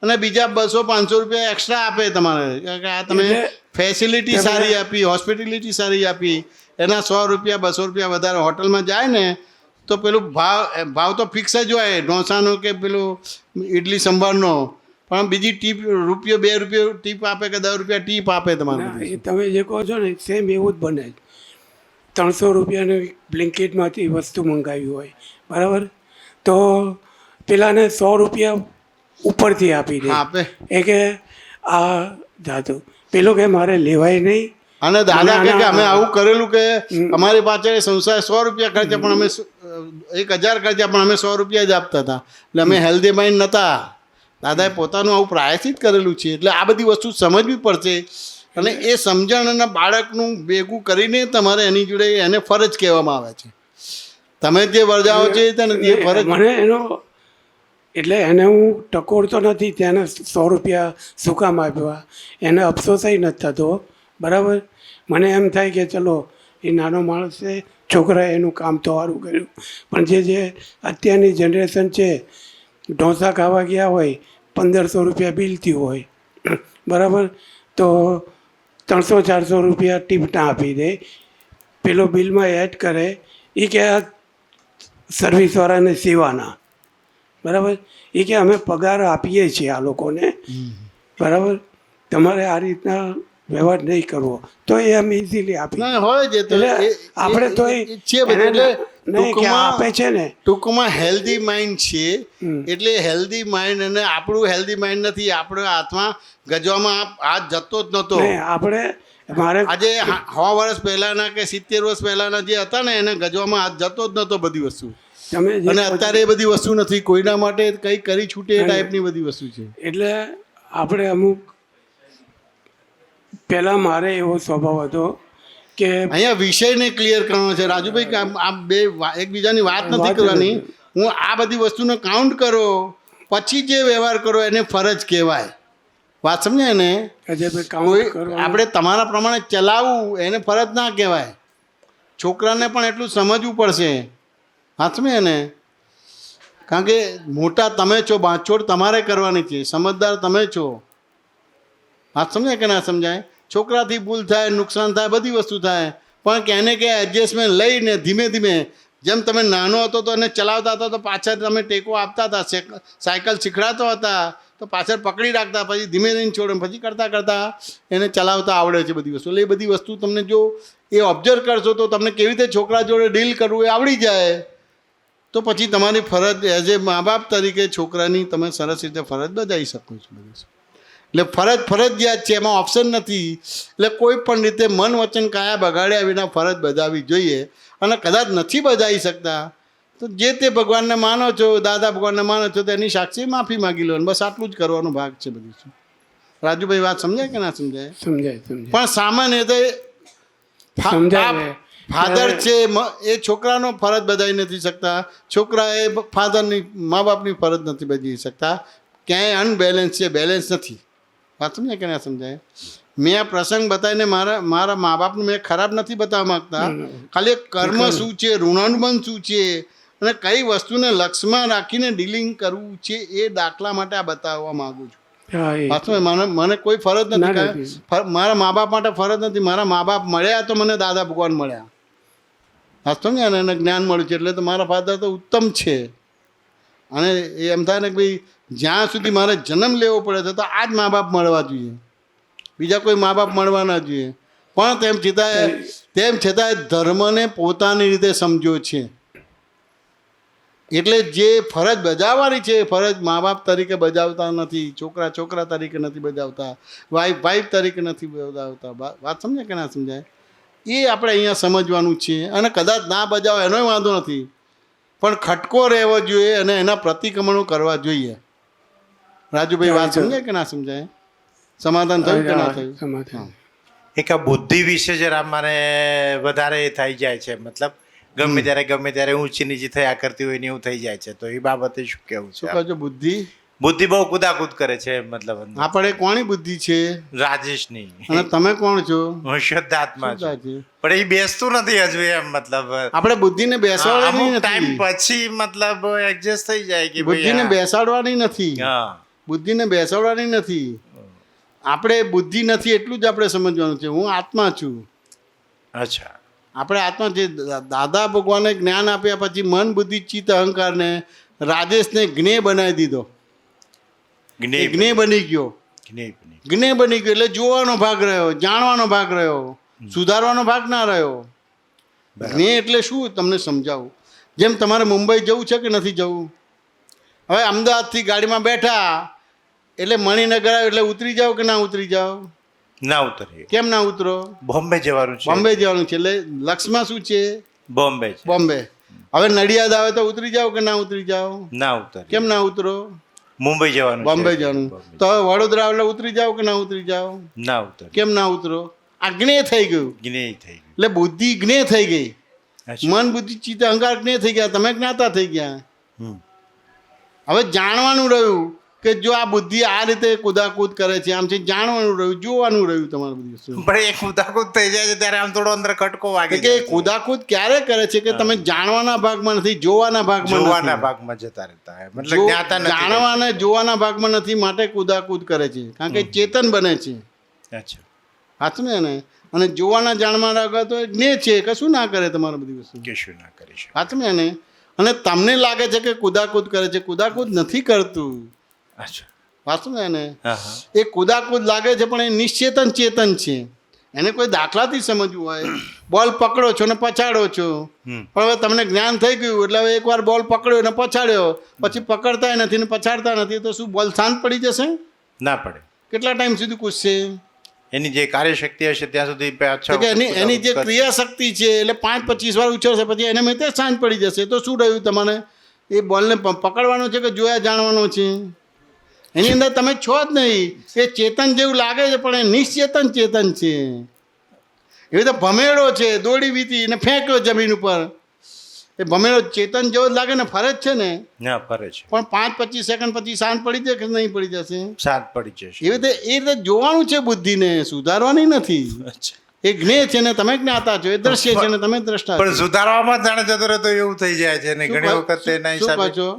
અને બીજા 200-500 રૂપિયા એક્સ્ટ્રા આપે તમારે. કે આ તમે ફેસિલિટી સારી આપી, હોસ્પિટાલિટી સારી આપી, એના 100 રૂપિયા 200 રૂપિયા વધારે હોટલમાં જાય ને તો પેલું ભાવ તો ફિક્સ જ હોય, ઢોસાનો કે પેલું ઇડલી સંભારનો, પણ બીજી ટીપ ₹1 2 રૂપિયા ટીપ આપે કે 10 રૂપિયા ટીપ આપે તમારે. ના, એ તમે જે કહો છો ને સેમ એવું જ બને. 300 રૂપિયાની બ્લિંકિટમાંથી વસ્તુ મંગાવી હોય, બરાબર, તો પેલાને 100 રૂપિયા ઉપરથી આપી દે. આપે. એ કે આ જાતું પેલો કે મારે લેવાય નહીં. અને દાદા કહે કે અમે આવું કરેલું કે અમારી પાછળ સંસ્થાએ 100 રૂપિયા ખર્ચા, પણ અમે 1000 ખર્ચા, પણ અમે 100 રૂપિયા જ આપતા હતા. એટલે અમે હેલ્ધી માઇન્ડ નહોતા. દાદાએ પોતાનું આવું પ્રાયશ્ચિત કરેલું છે. એટલે આ બધી વસ્તુ સમજવી પડશે. અને એ સમજણના બાળકનું ભેગું કરીને તમારે એની જોડે એને ફરજ કહેવામાં આવે છે. તમે જે વર્જાઓ છે એ ફરજ. મને એનો એટલે એને હું ટકોરતો નથી, તેને 100 રૂપિયા શું કામ આપ્યા, એને અફસોસય નથી થતો, બરાબર. મને એમ થાય કે ચલો એ નાનો માણસ છે, છોકરાએ એનું કામ તો સારું કર્યું. પણ જે અત્યારની જનરેશન છે, ઢોસા ખાવા ગયા હોય 1500 રૂપિયા બિલ થયું હોય, બરાબર, તો 300-400 રૂપિયા ટીપ ના આપી દે, પેલો બિલમાં એડ કરે એ કે આ સર્વિસવાળાને સેવાના, બરાબર, એ કે અમે પગાર આપીએ છીએ આ લોકોને, બરાબર, તમારે આ રીતના વ્યવહાર નહીં કરવો, તો એ અમે ઇઝીલી આપી. ના હોય છે તો એટલે આપણે તો છે બધું. એટલે નહીં કે આપે છે ને, ટૂંકમાં હેલ્ધી માઇન્ડ છે. હમ. એટલે હેલ્ધી માઇન્ડ અને આપણું હેલ્ધી માઇન્ડ નથી. આપણો હાથમાં ગજવામાં હાથ જતો જ નહોતો. નહીં આપણે મારે આજે 100 વર્ષ પહેલાના કે 70 વર્ષ પહેલાના જે હતા ને એને ગજવામાં હાથ જતો જ નહોતો બધી વસ્તુ. તમે જે અને અત્યારે એ બધી વસ્તુ નથી. કોઈના માટે કંઈ કરી છૂટે એ ટાઈપની બધી વસ્તુ છે. એટલે આપણે અમુક પહેલાં મારે એવો સ્વભાવ હતો કે અહીંયા વિષયને ક્લિયર કરવાનો છે રાજુભાઈ કે આ બે એકબીજાની વાત નથી કરવાની. હું આ બધી વસ્તુને કાઉન્ટ કરો પછી જે વ્યવહાર કરો એને ફરજ કહેવાય. વાત સમજાય ને? અજયભાઈ કોઈ કાઉન્ટ કરવાનું. આપણે તમારા પ્રમાણે ચલાવવું એને ફરજ ના કહેવાય. છોકરાને પણ એટલું સમજવું પડશે. વાત સમજાય ને? કારણ કે મોટા તમે છો, બાંધછોડ તમારે કરવાની છે, સમજદાર તમે છો. વાત સમજાય કે ના સમજાય? છોકરાથી ભૂલ થાય, નુકસાન થાય, બધી વસ્તુ થાય, પણ ક્યાંને ક્યાં એડજસ્ટમેન્ટ લઈને ધીમે ધીમે, જેમ તમે નાનો હતો તો એને ચલાવતા હતા તો પાછળ તમે ટેકો આપતા હતા, સાયકલ શીખડાતો હતા તો પાછળ પકડી રાખતા, પછી ધીમે ધીમે છોડે, પછી કરતાં કરતાં એને ચલાવતા આવડે છે બધી વસ્તુ. એટલે એ બધી વસ્તુ તમને જો એ ઓબ્ઝર્વ કરશો તો તમને કેવી રીતે છોકરા જોડે ડીલ કરવું એ આવડી જાય. તો પછી તમારી ફરજ એઝ એ મા બાપ તરીકે છોકરાની તમે સરસ રીતે ફરજ બજાવી શકો છો બધી. એટલે ફરજિયાત છે, એમાં ઓપ્શન નથી. એટલે કોઈ પણ રીતે મન વચન કાયા બગાડ્યા વિના ફરજ બજાવવી જોઈએ. અને કદાચ નથી બજાવી શકતા તો જે તે ભગવાનને માનો છો, દાદા ભગવાનને માનો છો, તો એની સાક્ષી માફી માગી લો. બસ આટલું જ કરવાનો ભાગ છે બધું. રાજુભાઈ વાત સમજાય કે ના સમજાય? સમજાય. પણ સામાન્ય રીતે સમજાય. ફાધર છે એ છોકરાનો ફરજ બજાવી નથી શકતા, છોકરા એ ફાધરની મા બાપની ફરજ નથી બજાવી શકતા. ક્યાંય અનબેલેન્સ છે, બેલેન્સ નથી. વાત સમજાય કે ના સમજાય? મેં આ પ્રસંગ બતાવીને મારા મા બાપને મેં ખરાબ નથી બતાવવા માગતા. ખાલી કર્મ શું છે, ઋણાનુબંધ શું છે અને કઈ વસ્તુને લક્ષમાં રાખીને ડીલિંગ કરવું છે એ દાખલા માટે આ બતાવવા માગું છું. હા, એ વાસ્તવમાં મને કોઈ ફરજ નથી. મારા મા બાપ માટે ફરજ નથી. મારા મા બાપ મળ્યા તો મને દાદા ભગવાન મળ્યા. વાસ્તવમાં એને જ્ઞાન મળ્યું છે એટલે તો મારા ફાધર તો ઉત્તમ છે. અને એ એમ થાય ને કે ભાઈ જ્યાં સુધી મારે જન્મ લેવો પડે તો આ જ મા બાપ મળવા જોઈએ, બીજા કોઈ મા બાપ મળવા ના જોઈએ. પણ તેમ છતાંય ધર્મને પોતાની રીતે સમજ્યો છે. એટલે જે ફરજ બજાવવાની છે એ ફરજ મા બાપ તરીકે બજાવતા નથી, છોકરા તરીકે નથી બજાવતા, વાઈફ તરીકે નથી બજાવતા. વાત સમજાય કે ના સમજાય? એ આપણે અહીંયા સમજવાનું છે. અને કદાચ ના બજાવો એનોય વાંધો નથી, પણ ખટકો રહેવો જોઈએ અને એના પ્રતિક્રમણો કરવા જોઈએ. રાજુભાઈ વાત સમજાય કે ના સમજાય? સમાધાન થયું કે ના થયું? સમાધાન. એક આ બુદ્ધિ વિશે જરા મને વધારે થઈ જાય છે. મતલબ ગમે ત્યારે ઊંચી નીચી થયા કરતી હોય ને એવું થઈ જાય છે. તો એ બાબતે શું કહેવું શું છે? કહો છો? બુદ્ધિ બહુ કુદાકુદ કરે છે. મતલબ આપણે કોની બુદ્ધિ છે? રાજેશની. અને તમે કોણ છો? હું શુદ્ધ આત્મા છું. શું છે? પણ એ બેસતું નથી હજુ એમ. મતલબ આપણે બુદ્ધિને બેસાડવાની અમુક ટાઈમ નથી. પછી મતલબ એડજસ્ટ થઈ જાય કે બુદ્ધિને ભાઈ બેસાડવાની નથી. હા, બુદ્ધિને બેસાડવાની નથી. આપણે બુદ્ધિ નથી એટલું જ આપણે સમજવાનું છે. હું આત્મા છું. અચ્છા. આપણે આત્મા જે દાદા ભગવાને જ્ઞાન આપ્યા પછી મન, બુદ્ધિ, ચિત્ત, અહંકારને રાજેશને જ્ઞેય બનાવી દીધો. જ્ઞેય બની ગયો. જ્ઞેય બની ગયો એટલે જોવાનો ભાગ રહ્યો, જાણવાનો ભાગ રહ્યો, સુધારવાનો ભાગ ના રહ્યો. જ્ઞેય એટલે શું તમને સમજાવું. જેમ તમારે મુંબઈ જવું છે કે નથી જવું? હવે અમદાવાદથી ગાડીમાં બેઠા એટલે મણિનગર આવ્યું એટલે ઉતરી જાઓ કે ના ઉતરી જાઓ? ના ઉતરીએ. કેમ ના ઉતરો? બોમ્બે જવાનું છે. બોમ્બે જવાનું છે એટલે લક્ષમાં શું છે? બોમ્બે છે. બોમ્બે. હવે નડિયાદ આવે તો ઉતરી જાઓ કે ના ઉતરી જાઓ? ના ઉતરીએ. કેમ ના ઉતરો? મુંબઈ જવાનું છે. બોમ્બે જવાનું. તો હવે વડોદરા એટલે ઉતરી જાઓ કે ના ઉતરી જાઓ? ના ઉતરીએ. કેમ ના ઉતરો? આ જ્ઞેય થઈ ગયું. જ્ઞેય થઈ ગયું. એટલે બુદ્ધિ જ્ઞેય થઈ ગઈ. અચ્છા. મન, બુદ્ધિ, ચિત્ત, અહંકાર જ્ઞેય થઈ ગયા. તમે જ્ઞાતા થઈ ગયા. હમ. હવે જાણવાનું રહ્યું કે જો આ બુદ્ધિ આ રીતે કુદાકૂદ કરે છે, આમ છે, જાણવાનું રહ્યું, જોવાનું રહ્યું તમારે બધી વસ્તુ. પણ એ કુદાકુદ થઈ જાય છે ત્યારે આમ થોડો અંદર ખટકો વાગે કે કુદાકૂદ ક્યારે કરે છે કે તમે જાણવાના ભાગમાં નથી, જોવાના ભાગમાં જોવાના નથી. ભાગમાં જતા રહેતા હોય. મતલબ જ્ઞાતા નથી. જાણવાના જોવાના ભાગમાં નથી માટે કુદાકૂદ કરે છે. કારણ કે ચેતન બને છે. અચ્છા. સાચું ને? અને જોવાના જાણવાના આગળ તો જ્ઞેય છે, કશું ના કરે તમારે બધી વસ્તુ. કશું ના કરી શકે. વાંચમે ને. અને તમને લાગે છે કે કુદાકૂદ કરે છે, કુદાકૂદ નથી કરતું. અચ્છા. વાંચમે ને. હા હા. એ કુદાકૂદ લાગે છે પણ એ નિશ્ચેતન ચેતન છે. એને કોઈ દાખલાથી સમજવું હોય, બોલ પકડો છો ને પછાડો છો, પણ હવે તમને જ્ઞાન થઈ ગયું એટલે હવે એકવાર બોલ પકડ્યો ને પછાડ્યો, પછી પકડતા નથી ને પછાડતા નથી, તો શું બોલ શાંત પડી જશે? ના પડે. કેટલા ટાઈમ સુધી કૂદશે? એની જે કાર્યશક્તિ હશે ત્યાં સુધી તો કે એની જે ક્રિયાશક્તિ છે એટલે 5-25 વાર ઉછળશે, પછી એને મેં શાંત પડી જશે. તો શું રહ્યું તમારે? એ બોલને પકડવાનો છે કે જોયા જાણવાનો છે? એની અંદર તમે છો જ નહીં. એ ચેતન જેવું લાગે છે પણ એ નિશ્ચેતન ચેતન છે. એવી રીતે ભમેડો છે, દોડી વીતી અને ફેંક્યો જમીન ઉપર, એ ભમેડો ચેતન જેવો જ લાગે ને, ફરે જ છે ને, ના ફરે છે, પણ 5-25 સેકન્ડ પછી શાંત પડી જાય કે નહીં પડી જશે? શાંત પડી જશે. એવી રીતે એ રીતે જોવાનું છે બુદ્ધિને, સુધારવાની નથી. અચ્છા. એ જ્ઞેય છે ને તમે જ્ઞાતા છો, એ દ્રશ્ય છે ને તમે દ્રષ્ટા છો. પણ સુધારવામાં જાણે જતો રહે તો એવું થઈ જાય છે ને ઘણી વખત એના શું કહો હિસાબે છો?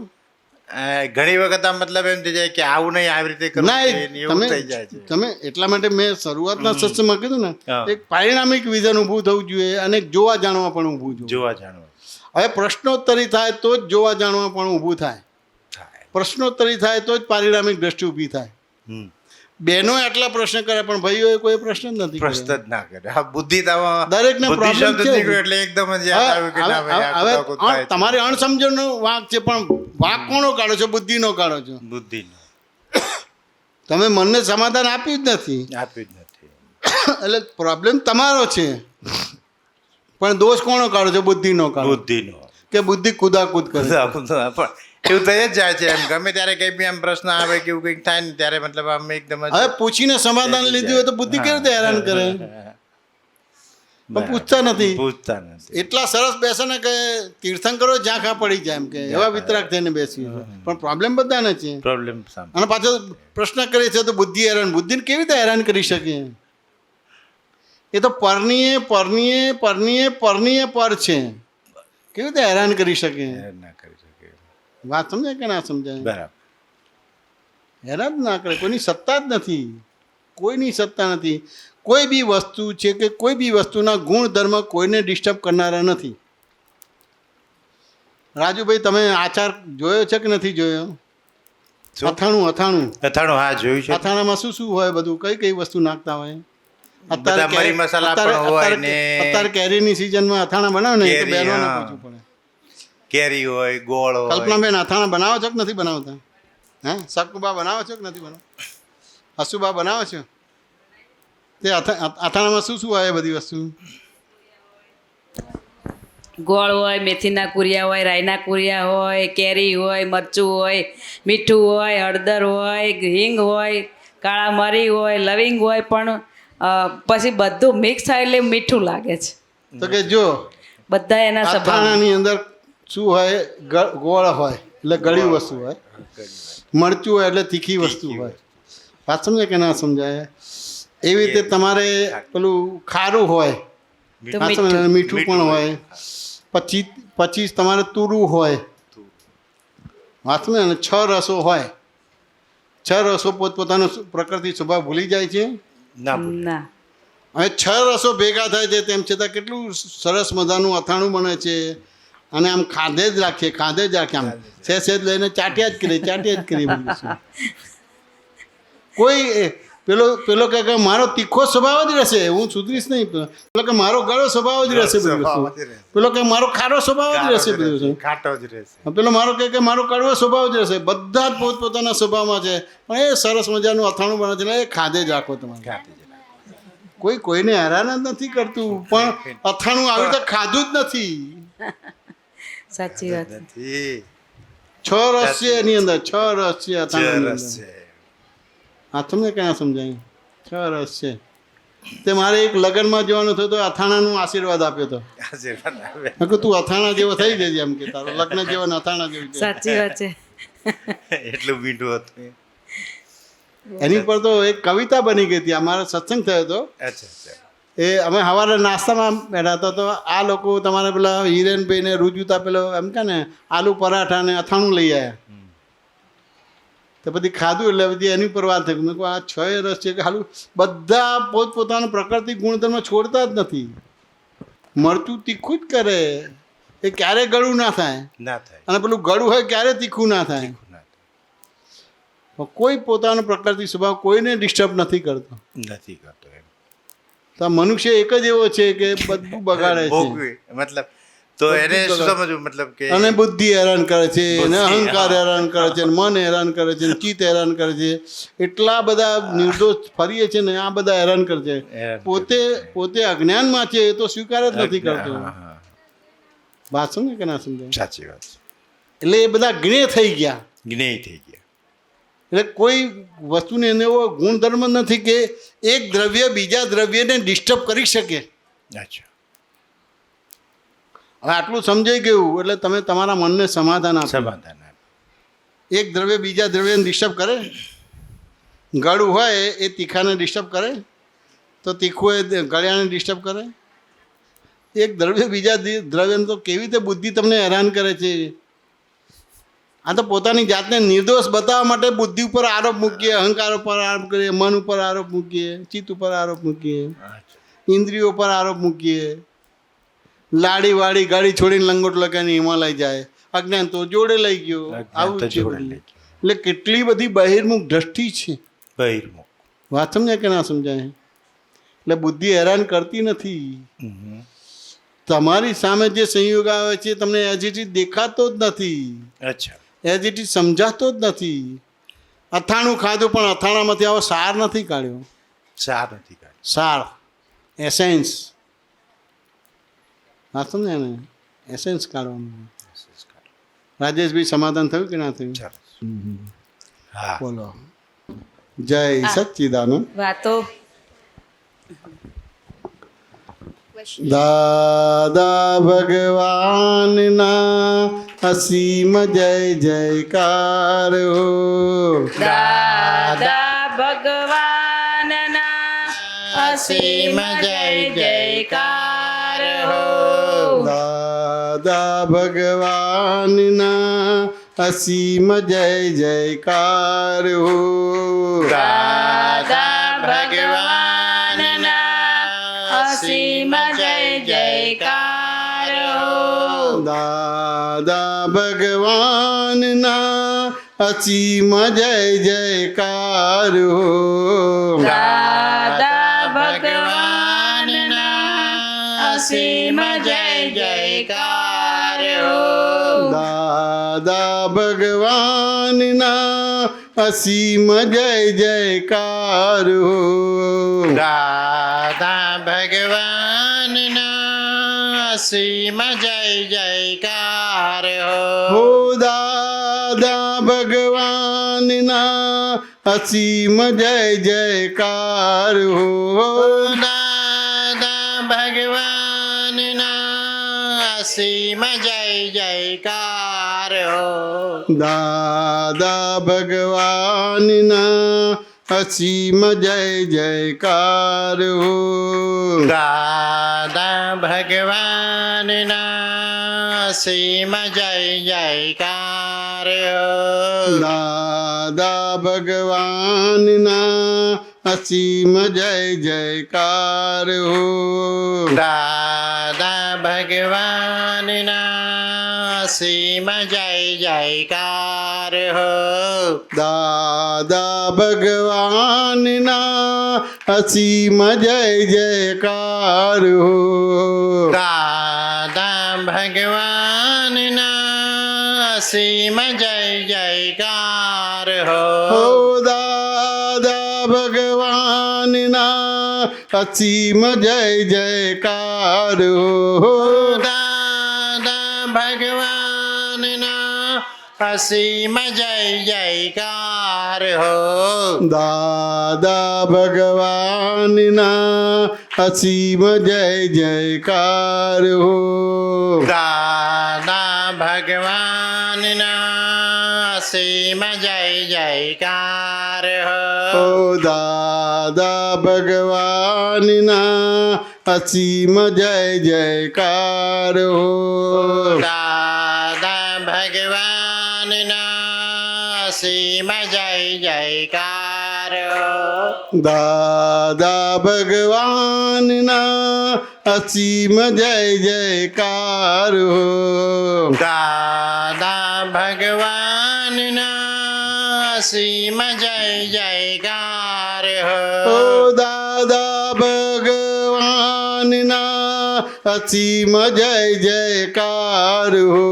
ઘણી વખત આ મતલબ એમ થઈ જાય કે આવું નહીં, આવી રીતે કરવું ના, જોઈએ, એવું થઈ જાય છે. તમે એટલા માટે મેં શરૂઆતના સત્સંગમાં કીધું ને, હા. એક પારિણામિક વિઝન ઊભું થવું જોઈએ અને એક જોવા જાણવા પણ ઊભું જોઈએ. જોવા જાણવા હવે પ્રશ્નોત્તરી થાય તો જ જોવા જાણવા પણ ઊભું થાય. થાય. પ્રશ્નોત્તરી થાય તો જ પારિણામિક દ્રષ્ટિ ઊભી થાય. હમ. બહેનો એટલા પ્રશ્ન કરે પણ ભાઈઓએ કોઈ પ્રશ્ન જ નથી પ્રશ્ન કર્યો. જ ના કરે. હા, બુદ્ધિ તો આમાં દરેકને બુદ્ધિ problem શબ્દ છે. નીકળ્યો એટલે એકદમ જ યાદ આવ્યું કે ના ભાઈ, આ કુદાકુદ થાય છે. તમારે અણસમજણનો વાંક છે, પણ વાંક કોનો કાઢો છો? બુદ્ધિનો કાઢો છો. બુદ્ધિનો તમે મનને સમાધાન આપ્યું જ નથી. આપ્યું જ નથી. એટલે પ્રોબ્લેમ તમારો છે, પણ દોષ કોનો કાઢો છો? બુદ્ધિનો કાઢો. બુદ્ધિનો કે બુદ્ધિ કુદાકૂદ કરે. પણ એવું થઈ જ જાય છે એમ. ગમે ત્યારે કઈ બી આમ પ્રશ્ન આવે કે એવું કંઈક થાય ને ત્યારે મતલબ આમ એકદમ જ હવે પૂછીને સમાધાન લીધું હોય તો બુદ્ધિ કેવી રીતે હેરાન કરે? પણ પૂછતા નથી. પૂછતા નથી. એટલા સરસ બેસે ને કે તીર્થંકરો ઝાંખા પડી જાય એમ કે એવા વિતરાગ થઈને બેસી. પણ પ્રોબ્લેમ બધાને છે. પ્રોબ્લેમ સામે અને પાછો પ્રશ્ન કરે છે તો બુદ્ધિ હેરાન. બુદ્ધિને કેવી રીતે હેરાન કરી શકે? એ તો પરનીય પરનીય પરનીય પરનીય પર છે. કેવી રીતે હેરાન કરી શકે? ના કરી શકે. વાત સમજાય કે ના સમજાય? બરાબર. હેરાન જ ના કરે. કોઈની સત્તા જ નથી. કોઈની સત્તા નથી. કોઈ બી વસ્તુ છે કે કોઈ બી વસ્તુના ગુણ ધર્મ કોઈને ડિસ્ટર્બ કરનારા નથી. રાજુભાઈ, તમે આચાર જોયો છે કે નથી જોયો? શું? અથાણું અથાણું અથાણું હા જોયું છે. અથાણામાં શું શું હોય? બધું કઈ કઈ વસ્તુ નાખતા હોય? બધા મરી મસાલા પણ હોય ને અત્યારે કેરીની સિઝનમાં અથાણા બનાવે ને, એ તો કેરી, બહેનોને હા. પૂછવું પડે. કેરી હોય, ગોળ હોય. કલ્પનાબેન, અથાણા બનાવો છો કે નથી બનાવતા? હે, શકુબા બનાવો છો કે નથી બનાવો? હસુબા બનાવો છો? તે અથાણામાં શું શું હોય? બધી વસ્તુ ગોળ હોય, મેથીના કુરિયા હોય, રાઈના કુરિયા હોય, કેરી હોય, મરચું હોય, મીઠું હોય, હળદર હોય, હિંગ હોય, કાળા મરી હોય, લવિંગ હોય, પણ પછી બધું મિક્સ થાય એટલે મીઠું લાગે છે. તો કે જો બધા એના સ્વભાવ. અથાણાની અંદર શું હોય? ગોળ હોય એટલે ગળ્યું વસ્તુ હોય, મરચું હોય એટલે તીખી વસ્તુ હોય. વાત સમજાય કે ના સમજાય? એવી રીતે તમારે પેલું ખારું હોય, તો વાત સમજાય? મીઠું પણ હોય. પછી તમારે તુરું હોય. વાત સમજાય ને? 6 રસો હોય. 6 રસો પોતપોતાનો પ્રકૃતિ સ્વભાવ ભૂલી જાય છે. ના ભૂલે. ના, હવે 6 રસો ભેગા થાય છે, તેમ છતાં કેટલું સરસ મજાનું અથાણું બને છે. અને આમ ખાધે જ રાખીએ, ખાધે જ રાખીએ, આમ સેજ લઈને ચાટ્યા જ કરીએ, ચાટ્યા જ કરીએ બધું વસ્તુ. કોઈ પેલો કે મારો તીખો સ્વભાવ જ રહેશે, હું સુધરીશ નહીં. પેલો કે મારો ગળો સ્વભાવ જ રહેશે બધી વસ્તુ. પેલો કે મારો ખારો સ્વભાવ જ રહેશે બધી વસ્તુ. ખાટો જ રહેશે. પેલો મારો કે મારો કડવો સ્વભાવ જ રહેશે. બધા જ પોતપોતાના સ્વભાવમાં છે, પણ એ સરસ મજાનું અથાણું બને છે એટલે એ ખાધે જ રાખો તમારે. કોઈ કોઈને હેરાન જ નથી કરતું, પણ અથાણું આવી તો ખાધું જ નથી. સાચી વાત. નથી. 6 રસ છે એની અંદર, 6 રસ છે અથાણાની રસ અંદર. છે. હા, તમને ક્યાં સમજાય? 6 રસ છે. તે મારે એક લગ્નમાં જવાનું થયું તો અથાણાનો આશીર્વાદ આપ્યો હતો. આશીર્વાદ આવે. મેં કીધું તું અથાણા જેવો થઈ જજે, એમ કે તારો લગ્ન જેવો ને અથાણા જેવું છે. સાચી વાત છે. એટલું મીઠું હતું. એની પર તો એક કવિતા બની ગઈ હતી. અમારો સત્સંગ થયો હતો. અચ્છા અચ્છા. એ અમે સવારે નાસ્તામાં બેઠા હતા તો આ લોકો તમારે પેલા હિરેનભાઈને રૂજુતા પેલો એમ કે ને આલુ પરાઠા ને અથાણું લઈ આવ્યા. તો પછી ખાધું એટલે પછી એની પર વાત થઈ. મેં કહું આ 6 રસ છે કે હાલું બધા પોતપોતાનો પ્રકૃતિ ગુણધર્મ છોડતા જ નથી. મરચું તીખું જ કરે, એ ક્યારેય ગળું ના થાય, ના થાય. અને પેલું ગળું હોય ક્યારે તીખું ના થાય. કોઈ પોતાનો પ્રકૃતિ સ્વભાવ કોઈને ડિસ્ટર્બ નથી કરતો. નથી કરતો એમ. તો આ મનુષ્ય એક જ એવો છે કે બધું બગાડે છે ભોગવે મતલબ તો એને શું સમજવું મતલબ કે અને બુદ્ધિ હેરાન કરે છે, અને બુદ્ધિ, અહંકાર હા. હેરાન કરે છે, અને મન હેરાન કરે છે, અને ચિત્ત હેરાન કરે છે. એટલા બધા નિર્દોષ ફરીએ છે ને આ બધા હેરાન કરે છે. હેરાન પોતે પોતે અજ્ઞાનમાં છે, એ તો સ્વીકાર જ નથી કરતો. હા, હા. વાત સમજે કે ના સમજાય? સાચી વાત છે. એટલે એ બધા જ્ઞેય થઈ ગયા. જ્ઞેય થઈ ગયા. એટલે કોઈ વસ્તુને એને એવો ગુણધર્મ નથી કે એક દ્રવ્ય બીજા દ્રવ્યને ડિસ્ટર્બ કરી શકે. અચ્છા. હવે આટલું સમજાઈ ગયું એટલે તમે તમારા મનને સમાધાન આપો. સમાધાન આપે. એક દ્રવ્ય બીજા દ્રવ્યને ડિસ્ટર્બ કરે? ગળું હોય એ તીખાને ડિસ્ટર્બ કરે? તો તીખું એ ગળ્યાને ડિસ્ટર્બ કરે? એક દ્રવ્ય બીજા દ્રવ્યને તો કેવી રીતે બુદ્ધિ તમને હેરાન કરે છે. આ તો પોતાની જાતને નિર્દોષ બતાવવા માટે બુદ્ધિ ઉપર આરોપ મૂકીએ, અહંકાર ઉપર આરોપ કરીએ, મન ઉપર આરોપ મૂકીએ, ચિત્ત ઉપર આરોપ મૂકીએ, ઇન્દ્રિયો પર આરોપ મૂકીએ. લાડી વાડી ગાડી છોડીને લંગોટ લગાવીને હિમાલય જાય. અજ્ઞાન તો જોડે લઈ ગયો. આવું તો છે જોડે બધું. લઈ ગયો. એટલે કેટલી બધી બહિર્મુખ દ્રષ્ટિ છે. બહિર્મુખ. વાત સમજાય કે ના સમજાય? એટલે બુદ્ધિ હેરાન કરતી નથી. હમ. તમારી સામે જે સંયોગ આવે છે તમને એઝ ઇટ ઇઝ દેખાતો જ નથી, અચ્છા. એઝ ઇટ ઇઝ સમજાતો જ નથી. અથાણું ખાધું પણ અથાણામાંથી આવો સાર નથી કાઢ્યો. સાર નથી કાઢી. સાર, એસેન્સ. વાત સમજાય ને? એસેન્સ કાઢવાનું. રાજેશભાઈ સમાધાન થયું કે ના થયું? ચાલો. હા. બોલો. જય સચ્ચિદાનંદ. વાતો દાદા ભગવાનના અસીમ જય જયકાર હો. દાદા ભગવાનના અસીમ જય જયકાર હો. દાદા ભગવાનના અસીમ જય જયકાર હો. દાદા ભગવાનના અસીમ જય જયકાર હો. દાદા ભગવાનના અસીમ જય જયકાર હો. દાદા ભગવાનના અસીમ જય જયકાર હો. દાદા ભગવાનના અસીમ જય જયકાર હો. દાદા ભગવાનના અસીમ જય જયકાર હો. દાદા ભગવાનના અસીમ જય જયકાર હો. દાદા ભગવાનના અસીમ જય જયકાર હો. દાદા ભગવાનના અસીમ જય જયકાર હો. દાદા ભગવાનના અસીમ જય જયકાર હો. દાદા ભગવાનના અસીમ જય જયકાર હો. દાદા ભગવાનના અસીમ જય જયકાર હો. દાદા ભગવાનના અસીમ જય જયકાર હો. દાદા ભગવાનના અસીમ જય જયકાર હો. હો. દાદા ભગવાનના અસીમ જય જયકાર હો. દાદા ભગવાનના અસીમ જય જયકાર હો. દાદા ભગવાનના અસીમ જય જયકાર હો. દાદા ભગવાનના અસીમ જય જયકાર હો. ઓ દાદા ભગવાનના અસીમ જય જયકાર હો. દાદા ભગવાનના અસીમ અસીમ જય જયકાર દાદા ભગવાનના અસીમ જય જયકાર હો. દાદા ભગવાનના અસીમ જય જયકાર ઓ દાદા ભગવાનના અસીમ જય જયકાર હો.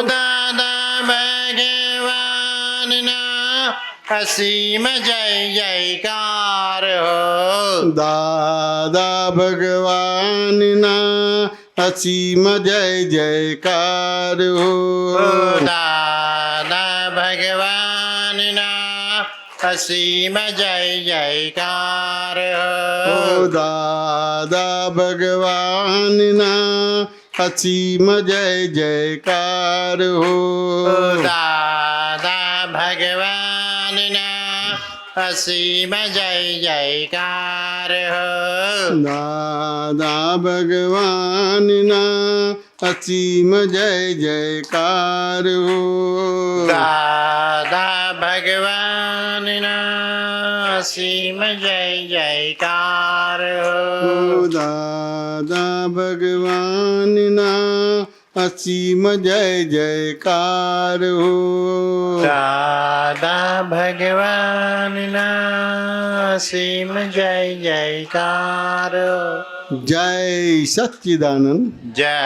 દાદા ભગવાનના અસીમ જય જયકાર દાદા ભગવાનના અસીમ જય જયકાર હો. દાદા ભગવાનના અસીમ જય જયકાર ઓ દાદા ભગવાનના અસીમ જય જયકાર હો. દાદા ભગવાનના અસીમ જય જયકાર દાદા ભગવાનના અસીમ જય જયકાર હો. દાદા ભગવાનના અસીમ જય જયકાર ઓ દાદા ભગવાનના અસીમ જય જયકાર હો. દાદા ભગવાનના અસીમ જય જયકાર જય સચ્ચિદાનંદ. જય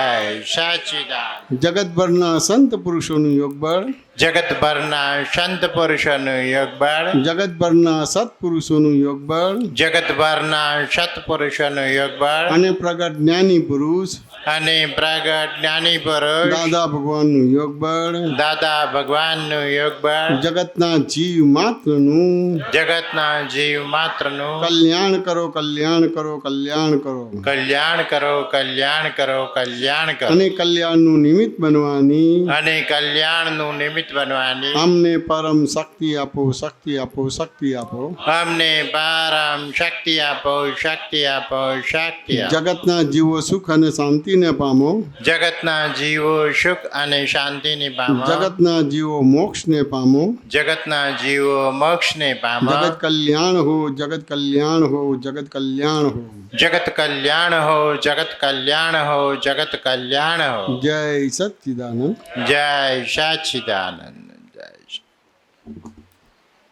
સચ્ચિદાનંદ. જગતભરના સંત પુરુષોનું યોગબળ, જગતભરના સંત પુરુષોનું યોગબળ, જગતભરના સત્પુરુષોનું યોગબળ જગતભરના સત્પુરુષોનું યોગબળ અને પ્રગટ જ્ઞાની પુરુષ અને પ્રગટ જ્ઞાની પુરુષ દાદા ભગવાનનું યોગબળ દાદા ભગવાનનું યોગબળ જગતના જીવ માત્રનું જગતના જીવ માત્રનું કલ્યાણ કરો, કલ્યાણ કરો, કલ્યાણ કરો કલ્યાણ કરો, કલ્યાણ કરો, કલ્યાણ કરો અને કલ્યાણનું નિમિત્ત બનવાની અને કલ્યાણનું નિમિત્ત બનવાની અમને પરમ શક્તિ આપો, શક્તિ આપો, શક્તિ આપો. અમને પરમ શક્તિ આપો, શક્તિ આપો, શક્તિ આપો. જગતના જીવો સુખ અને શાંતિને પામો, જગતના જીવો સુખ અને શાંતિની પામો, જગતના જીવો મોક્ષને પામો, જગતના જીવો મોક્ષને પામો, જગત કલ્યાણ હો, જગત કલ્યાણ હો, જગત કલ્યાણ હો. જગત કલ્યાણ હો, જગત કલ્યાણ હો, જગત કલ્યાણ હો. જય સચ્ચિદાનંદ. જય સચ્ચિદાનંદ.